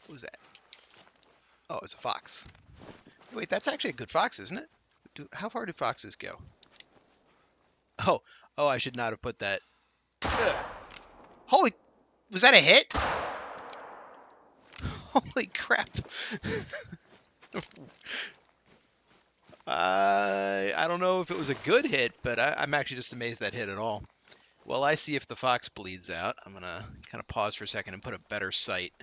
What was that? Oh, it's a fox. Wait, that's actually a good fox, isn't it? How far do foxes go? Oh, I should not have put that. Ugh. Holy, was that a hit? Holy crap. I don't know if it was a good hit, but I'm actually just amazed that hit at all. Well, I see if the fox bleeds out. I'm going to kind of pause for a second and put a better sight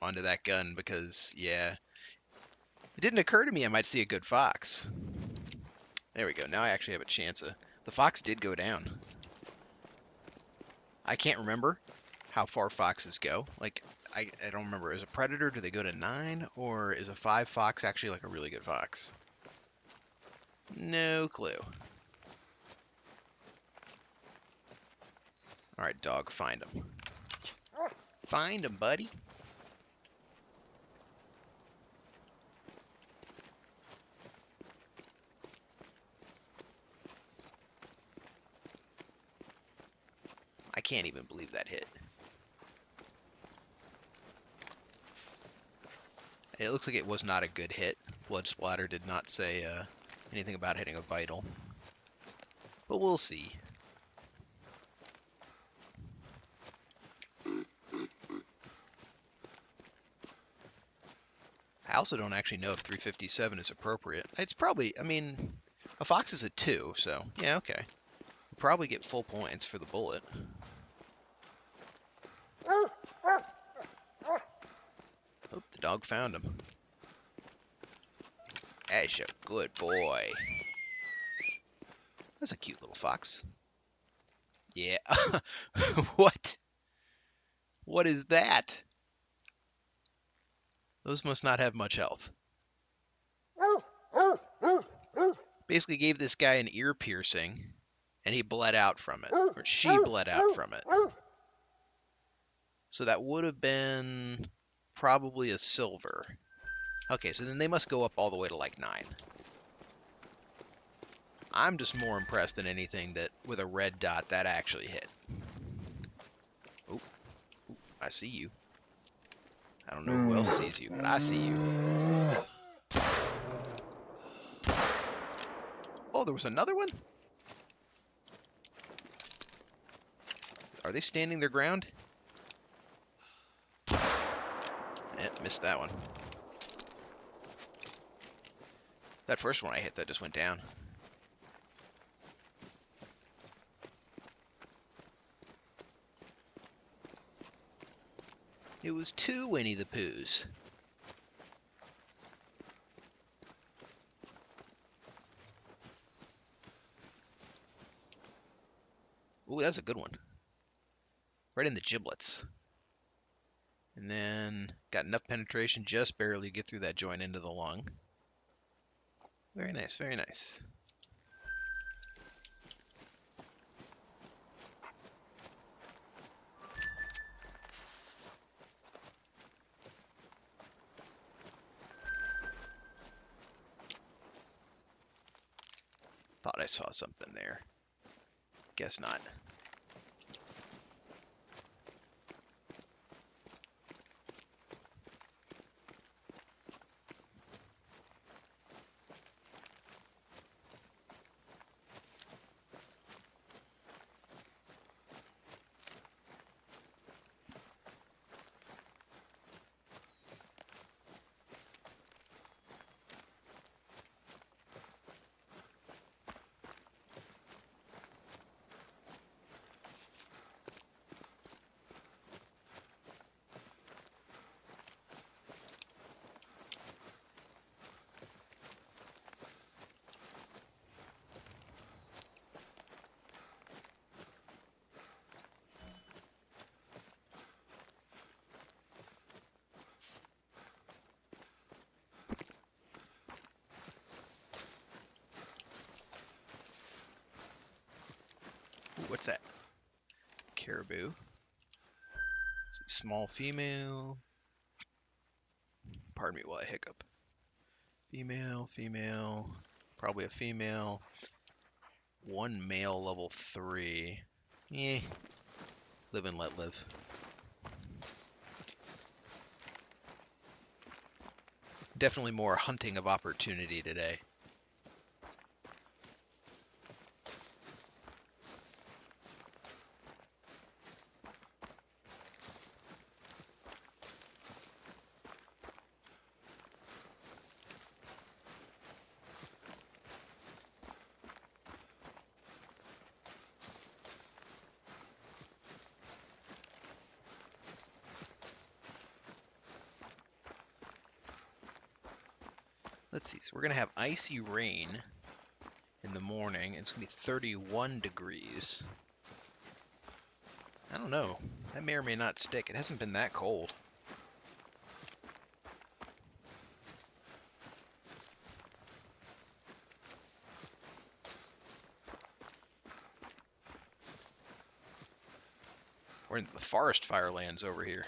onto that gun because, yeah, it didn't occur to me I might see a good fox. There we go. Now I actually have a chance. The fox did go down. I can't remember how far foxes go. Like, I don't remember. As a predator, do they go to 9? Or is a 5 fox actually like a really good fox? No clue. All right, dog, find him. Find him, buddy. I can't even believe that hit. It looks like it was not a good hit. Blood splatter did not say anything about hitting a vital. But we'll see. I also don't actually know if 357 is appropriate. It's probably, I mean, A fox is a 2, so yeah, okay. We'll probably get full points for the bullet. Oh, the dog found him. That's a good boy. That's a cute little fox. Yeah. What? What is that? Those must not have much health. Basically gave this guy an ear piercing, and he bled out from it. Or she bled out from it. So that would have been probably a silver. Okay, so then they must go up all the way to like 9. I'm just more impressed than anything that with a red dot that actually hit. Oh, I see you. I don't know who else sees you, but I see you. Oh, there was another one? Are they standing their ground? Missed that one. That first one I hit, that just went down. It was 2 Winnie the Poohs. Ooh, that's a good one. Right in the giblets. And then got enough penetration, just barely to get through that joint into the lung. Very nice, very nice. Thought I saw something there. Guess not. Ooh, what's that? Caribou. Small female. Pardon me while I hiccup. Female, female. Probably a female. 1 male level 3. Eh. Live and let live. Definitely more hunting of opportunity today. Let's see, so we're going to have icy rain in the morning. It's going to be 31 degrees. I don't know. That may or may not stick. It hasn't been that cold. We're in the forest firelands over here.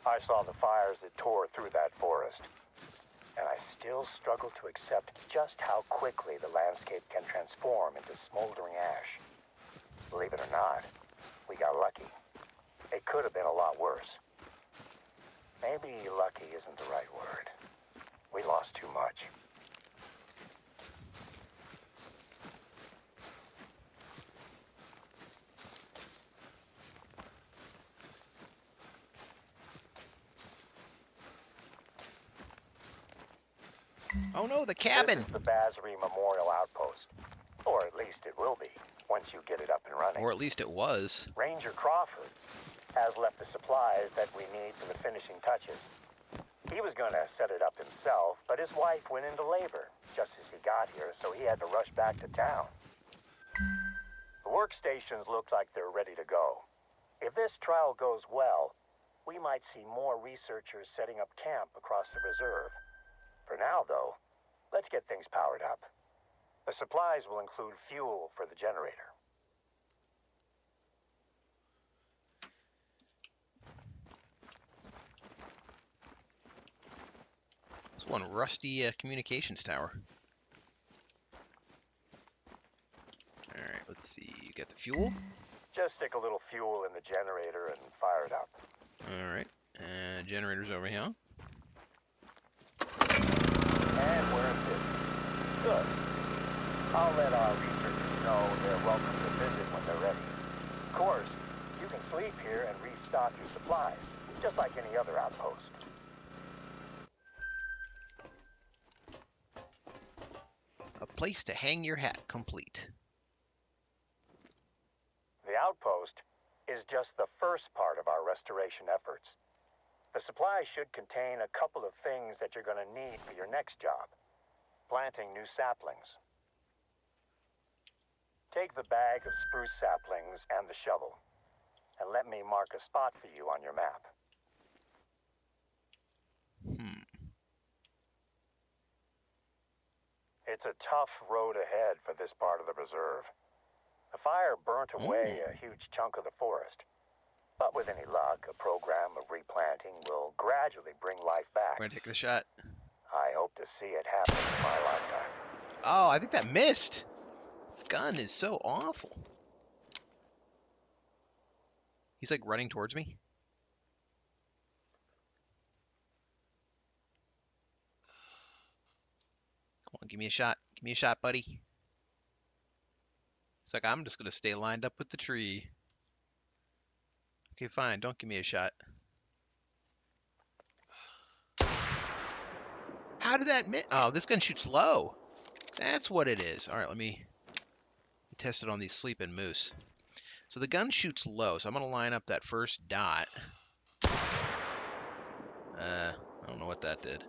I saw the fires that tore through that forest, and I still struggle to accept just how quickly the landscape can transform into smoldering ash. Believe it or not, we got lucky. It could have been a lot worse. Maybe lucky isn't the right word. We lost too much. Oh no, the cabin! This is the Basri Memorial Outpost. Or at least it will be, once you get it up and running. Or at least it was. Ranger Crawford has left the supplies that we need for the finishing touches. He was going to set it up himself, but his wife went into labor just as he got here, so he had to rush back to town. The workstations look like they're ready to go. If this trial goes well, we might see more researchers setting up camp across the reserve. For now, though, let's get things powered up. The supplies will include fuel for the generator. It's one rusty communications tower. Alright, let's see. You got the fuel? Just stick a little fuel in the generator and fire it up. Alright. Generator's over here. And we're in business. Good. I'll let our researchers know they're welcome to visit when they're ready. Of course, you can sleep here and restock your supplies, just like any other outpost. A place to hang your hat complete. The outpost is just the first part of our restoration efforts. The supplies should contain a couple of things that you're going to need for your next job. Planting new saplings. Take the bag of spruce saplings and the shovel, and let me mark a spot for you on your map. It's a tough road ahead for this part of the reserve. The fire burnt away a huge chunk of the forest. But with any luck, a program of replanting will gradually bring life back. We're gonna take a shot. I hope to see it happen in my lifetime. Oh, I think that missed. This gun is so awful. He's like running towards me. Come on, give me a shot. Give me a shot, buddy. It's like, I'm just gonna stay lined up with the tree. Okay, fine. Don't give me a shot. How did that miss? Oh, this gun shoots low. That's what it is. All right, let me test it on these sleeping moose. So the gun shoots low, so I'm going to line up that first dot. I don't know what that did.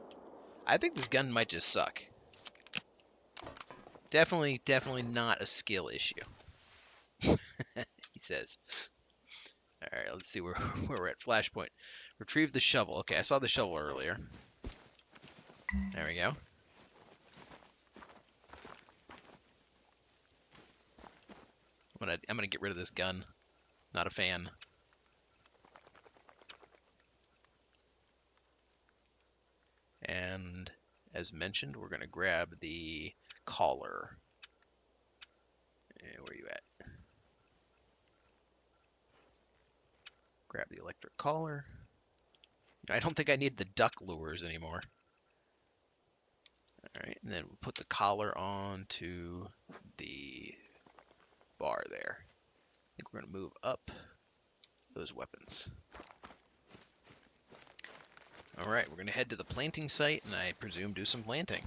I think this gun might just suck. Definitely not a skill issue. He says. All right, let's see where we're at. Flashpoint. Retrieve the shovel. Okay, I saw the shovel earlier. There we go. I'm gonna get rid of this gun. Not a fan. And as mentioned, we're gonna grab the collar. Where are you at? Grab the electric collar. I don't think I need the duck lures anymore. Alright, and then we'll put the collar onto the bar there. I think we're going to move up those weapons. Alright, we're going to head to the planting site and I presume do some planting.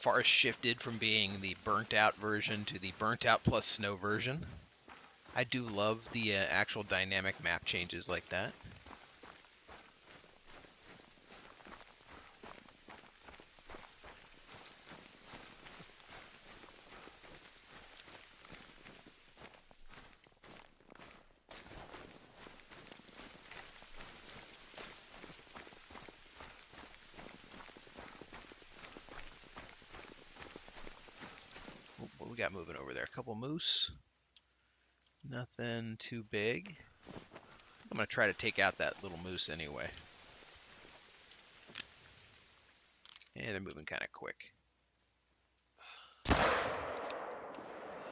forest shifted from being the burnt out version to the burnt out plus snow version. I do love the actual dynamic map changes like that. What we got moving over there? A couple moose. Nothing too big. I'm going to try to take out that little moose anyway. And they're moving kind of quick.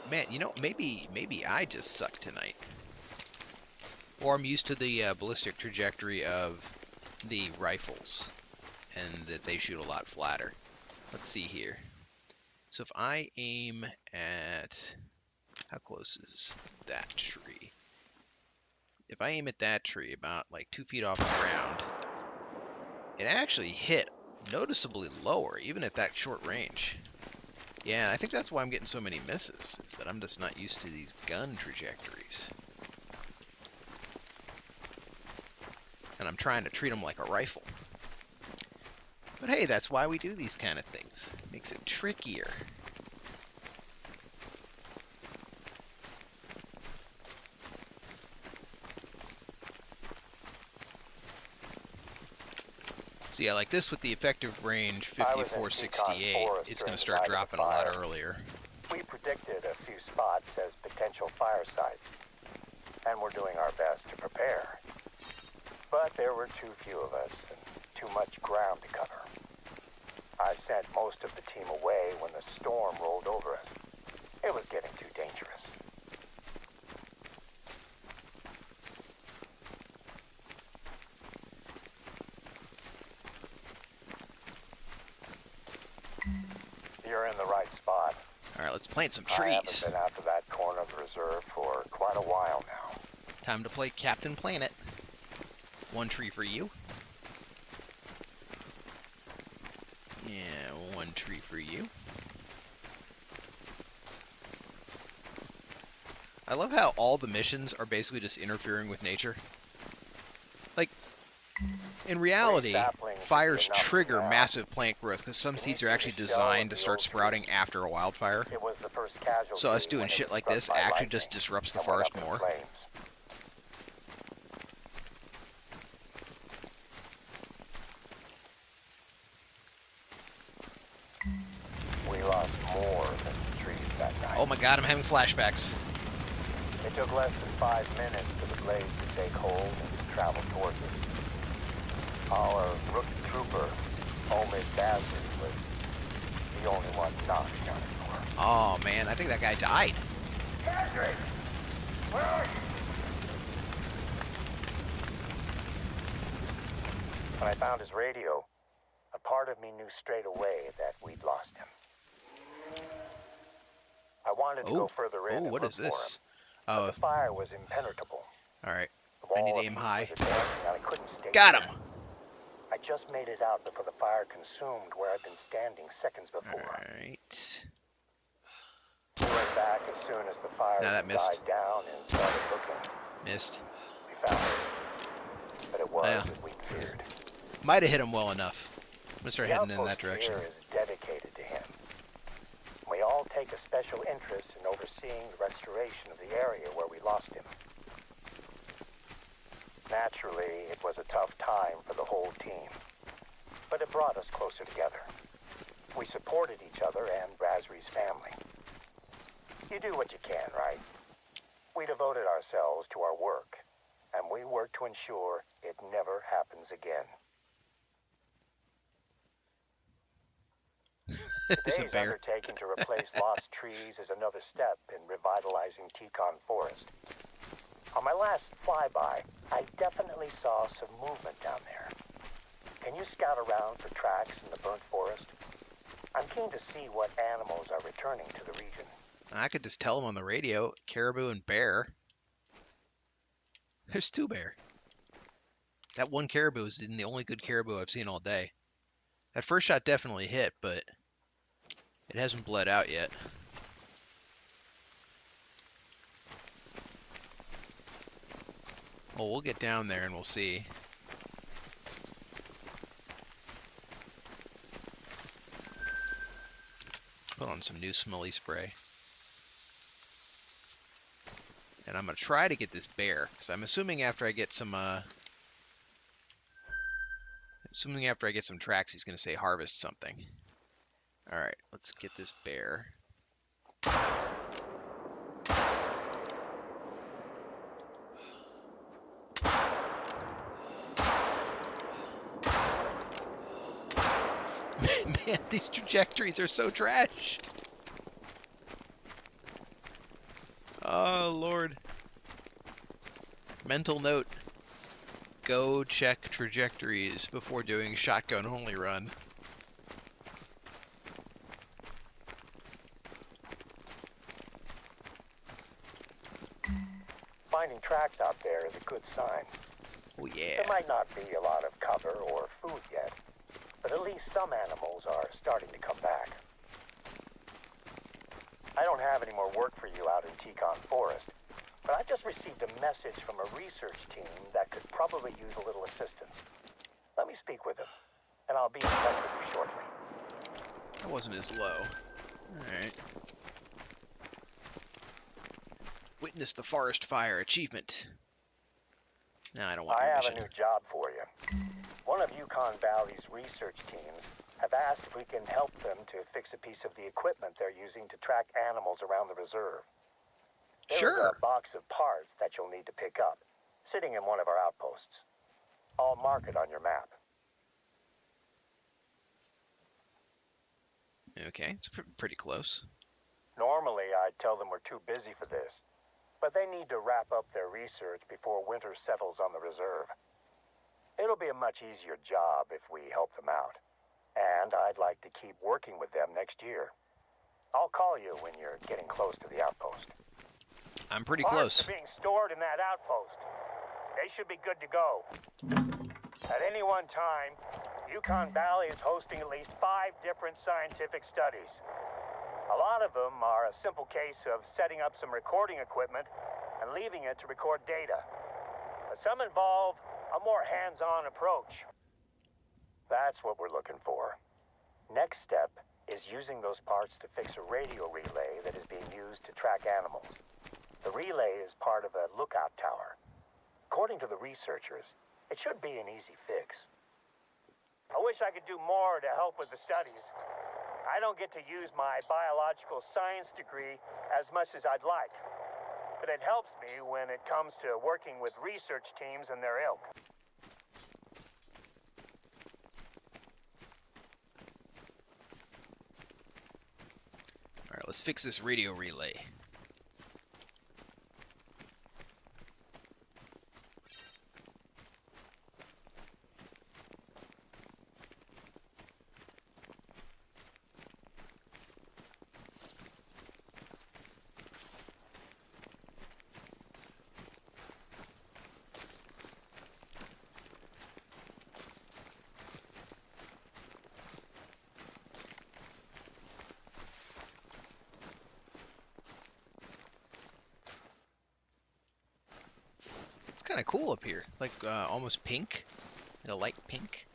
Man, you know, maybe I just suck tonight. Or I'm used to the ballistic trajectory of the rifles, and that they shoot a lot flatter. Let's see here. So if I aim at... How close is that tree? If I aim at that tree about like 2 feet off the ground, it actually hit noticeably lower, even at that short range. Yeah, I think that's why I'm getting so many misses, is that I'm just not used to these gun trajectories. And I'm trying to treat them like a rifle. But hey, that's why we do these kind of things. Makes it trickier. So yeah, like this with the effective range 5468, it's going to start dropping a lot earlier. We predicted a few spots as potential fire sites, and we're doing our best to prepare. But there were too few of us and too much ground to cover. I sent most of the team away when the storm rolled over us. It was getting too dangerous. You're in the right spot. All right, let's plant some I trees. haven't been out to that corner of the reserve for quite a while now. Time to play Captain Planet. 1 tree for you. Yeah, 1 tree for you. I love how all the missions are basically just interfering with nature. Like, in reality, fires trigger massive plant growth because some seeds are actually designed to start sprouting after a wildfire. It was the first casualty. So us doing when it shit was like struck this by actually lightning just disrupts the and went forest up in more. flames. We lost more than the trees that night. Oh my god, I'm having flashbacks. It took less than 5 minutes for the blaze to take hold and travel towards us. Our rookie trooper, Omid Bazir, was the only one not accounted for. Oh man, I think that guy died. Patrick! Where are you? When I found his radio, a part of me knew straight away that we'd lost him. I wanted to go further in and what look is this? for him, but the fire was impenetrable. Alright, The I need wall to of aim heat high. was advancing, and I couldn't stay Got there. him! I just made it out before the fire consumed where I'd been standing seconds before. Alright. We went back as soon as the fire Nah, that missed. died down and started looking. Missed. We found it, but it was Yeah. as we'd feared. Might have hit him well enough. I'm gonna start The heading in that outpost direction. here is dedicated to him. We all take a special interest in overseeing the restoration of the area where we lost him. Naturally, it was a tough time for the whole team, but it brought us closer together. We supported each other and Razri's family. You do what you can, right? We devoted ourselves to our work, and we worked to ensure it never happens again. There's a Today's bear. undertaking to replace lost trees is another step in revitalizing Yukon Forest. On my last flyby, I definitely saw some movement down there. Can you scout around for tracks in the burnt forest? I'm keen to see what animals are returning to the region. I could just tell him on the radio, caribou and bear. There's 2 bear. That 1 caribou is the only good caribou I've seen all day. That first shot definitely hit, but It hasn't bled out yet. Well, we'll get down there and we'll see. Put on some new smelly spray. And I'm going to try to get this bear, because I'm assuming after I get some, tracks, he's going to say harvest something. Alright, let's get this bear. Man, these trajectories are so trash. Oh, Lord. Mental note. Go check trajectories before doing shotgun only run. Finding tracks out there is a good sign. Oh, yeah. There might not be a lot of cover or food yet, but at least some animals are starting to come back. I don't have any more work for you out in Yukon Forest, but I just received a message from a research team that could probably use a little assistance. Let me speak with them, and I'll be in touch with you shortly. That wasn't as low. Alright. Witness the forest fire achievement. No, I don't want I have permission. a new job for you. One of Yukon Valley's research teams have asked if we can help them to fix a piece of the equipment they're using to track animals around the reserve. There's Sure. a box of parts that you'll need to pick up, sitting in one of our outposts. I'll mark it on your map. Okay, it's pretty close. Normally, I'd tell them we're too busy for this, but they need to wrap up their research before winter settles on the reserve. It'll be a much easier job if we help them out, and I'd like to keep working with them next year. I'll call you when you're getting close to the outpost. I'm pretty Parts close. are being stored in that outpost. They should be good to go. At any one time, Yukon Valley is hosting at least 5 different scientific studies. A lot of them are a simple case of setting up some recording equipment and leaving it to record data. But some involve a more hands-on approach. That's what we're looking for. Next step is using those parts to fix a radio relay that is being used to track animals. The relay is part of a lookout tower. According to the researchers, it should be an easy fix. I wish I could do more to help with the studies. I don't get to use my biological science degree as much as I'd like, but it helps me when it comes to working with research teams and their ilk. Alright, let's fix this radio relay. It's kind of cool up here, like almost pink, like a light pink.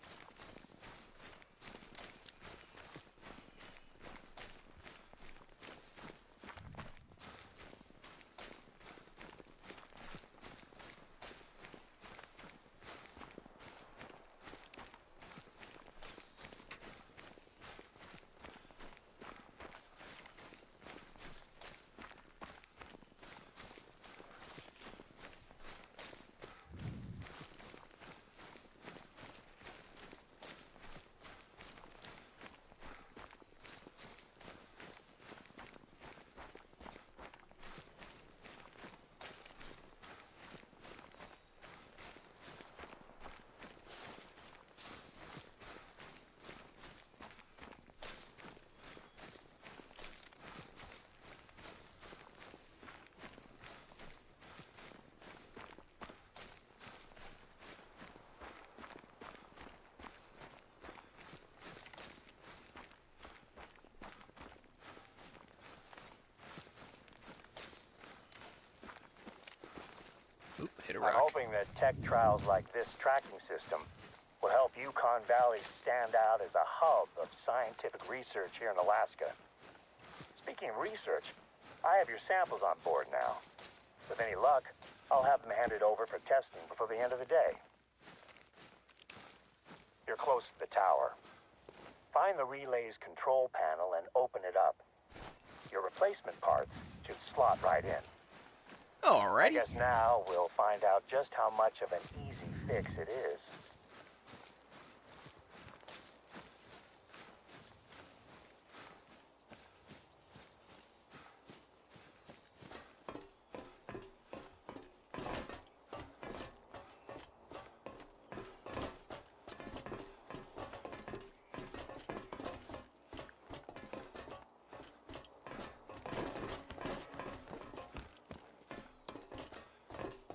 a I'm rock. hoping that tech trials like this tracking system will help Yukon Valley stand out as a hub of scientific research here in Alaska. Speaking of research, I have your samples on board now. With any luck, I'll have them handed over for testing before the end of the day. You're close to the tower. Find the relay's control panel and open it up. Your replacement parts should slot right in. Alrighty. I guess now we'll find out just how much of an easy fix it is.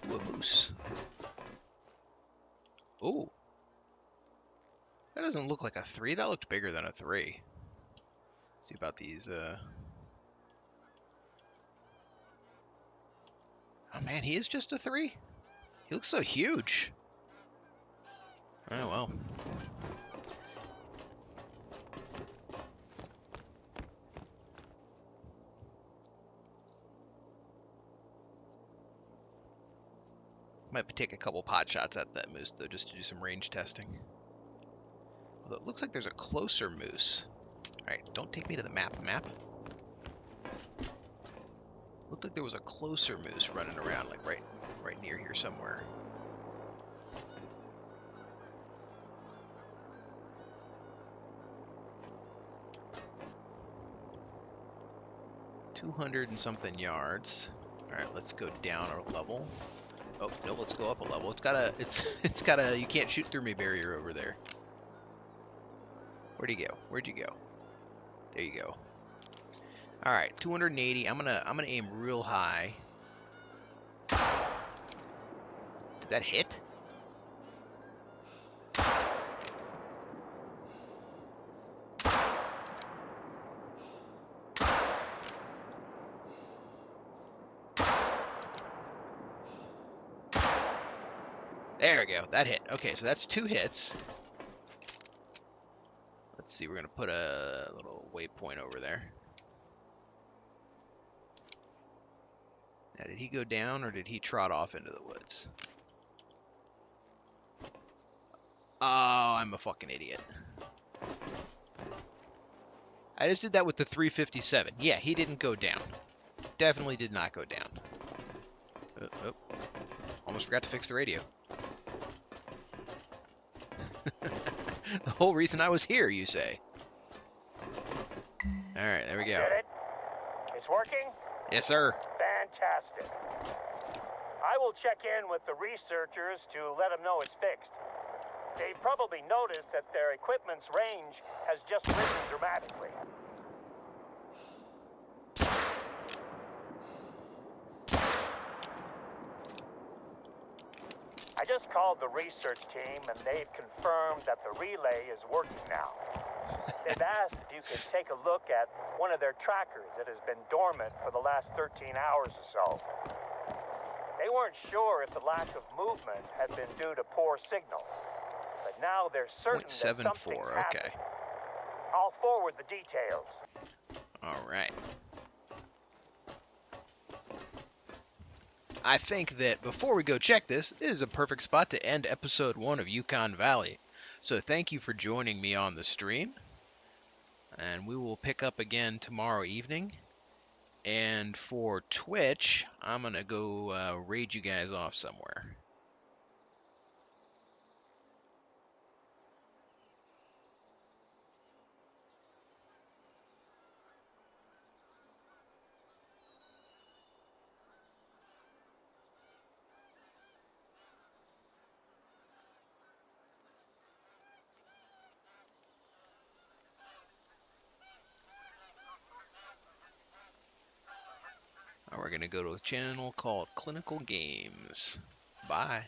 Ooh, a moose. Ooh. That doesn't look like a 3. That looked bigger than a 3. See about these, Oh man, he is just a 3? He looks so huge. Oh well. Might take a couple pot shots at that moose though, just to do some range testing. Although it looks like there's a closer moose. Alright, don't take me to the map. Looked like there was a closer moose running around, like right near here somewhere. $200 and something yards. Alright, let's go down a level. Oh, no, let's go up a level. It's got a you can't shoot through me barrier over there. Where'd he go? Where'd you go? There you go. Alright, 280. I'm gonna aim real high. Did that hit? There we go. That hit. Okay, so that's 2 hits. Let's see. We're going to put a little waypoint over there. Now, did he go down or did he trot off into the woods? Oh, I'm a fucking idiot. I just did that with the 357. Yeah, he didn't go down. Definitely did not go down. Oh. Almost forgot to fix the radio. The whole reason I was here, you say? Alright, there we go. Get it? It's working? Yes, sir. Fantastic. I will check in with the researchers to let them know it's fixed. They probably noticed that their equipment's range has just risen dramatically. I just called the research team and they've confirmed that the relay is working now. They've asked if you could take a look at one of their trackers that has been dormant for the last 13 hours or so. They weren't sure if the lack of movement had been due to poor signal, but now they're certain that something 0.74, okay. happened. I'll forward the details. All right. I think that before we go check this is a perfect spot to end episode 1 of Yukon Valley. So thank you for joining me on the stream. And we will pick up again tomorrow evening. And for Twitch, I'm going to go raid you guys off somewhere. We're going to go to a channel called Clinical Games. Bye.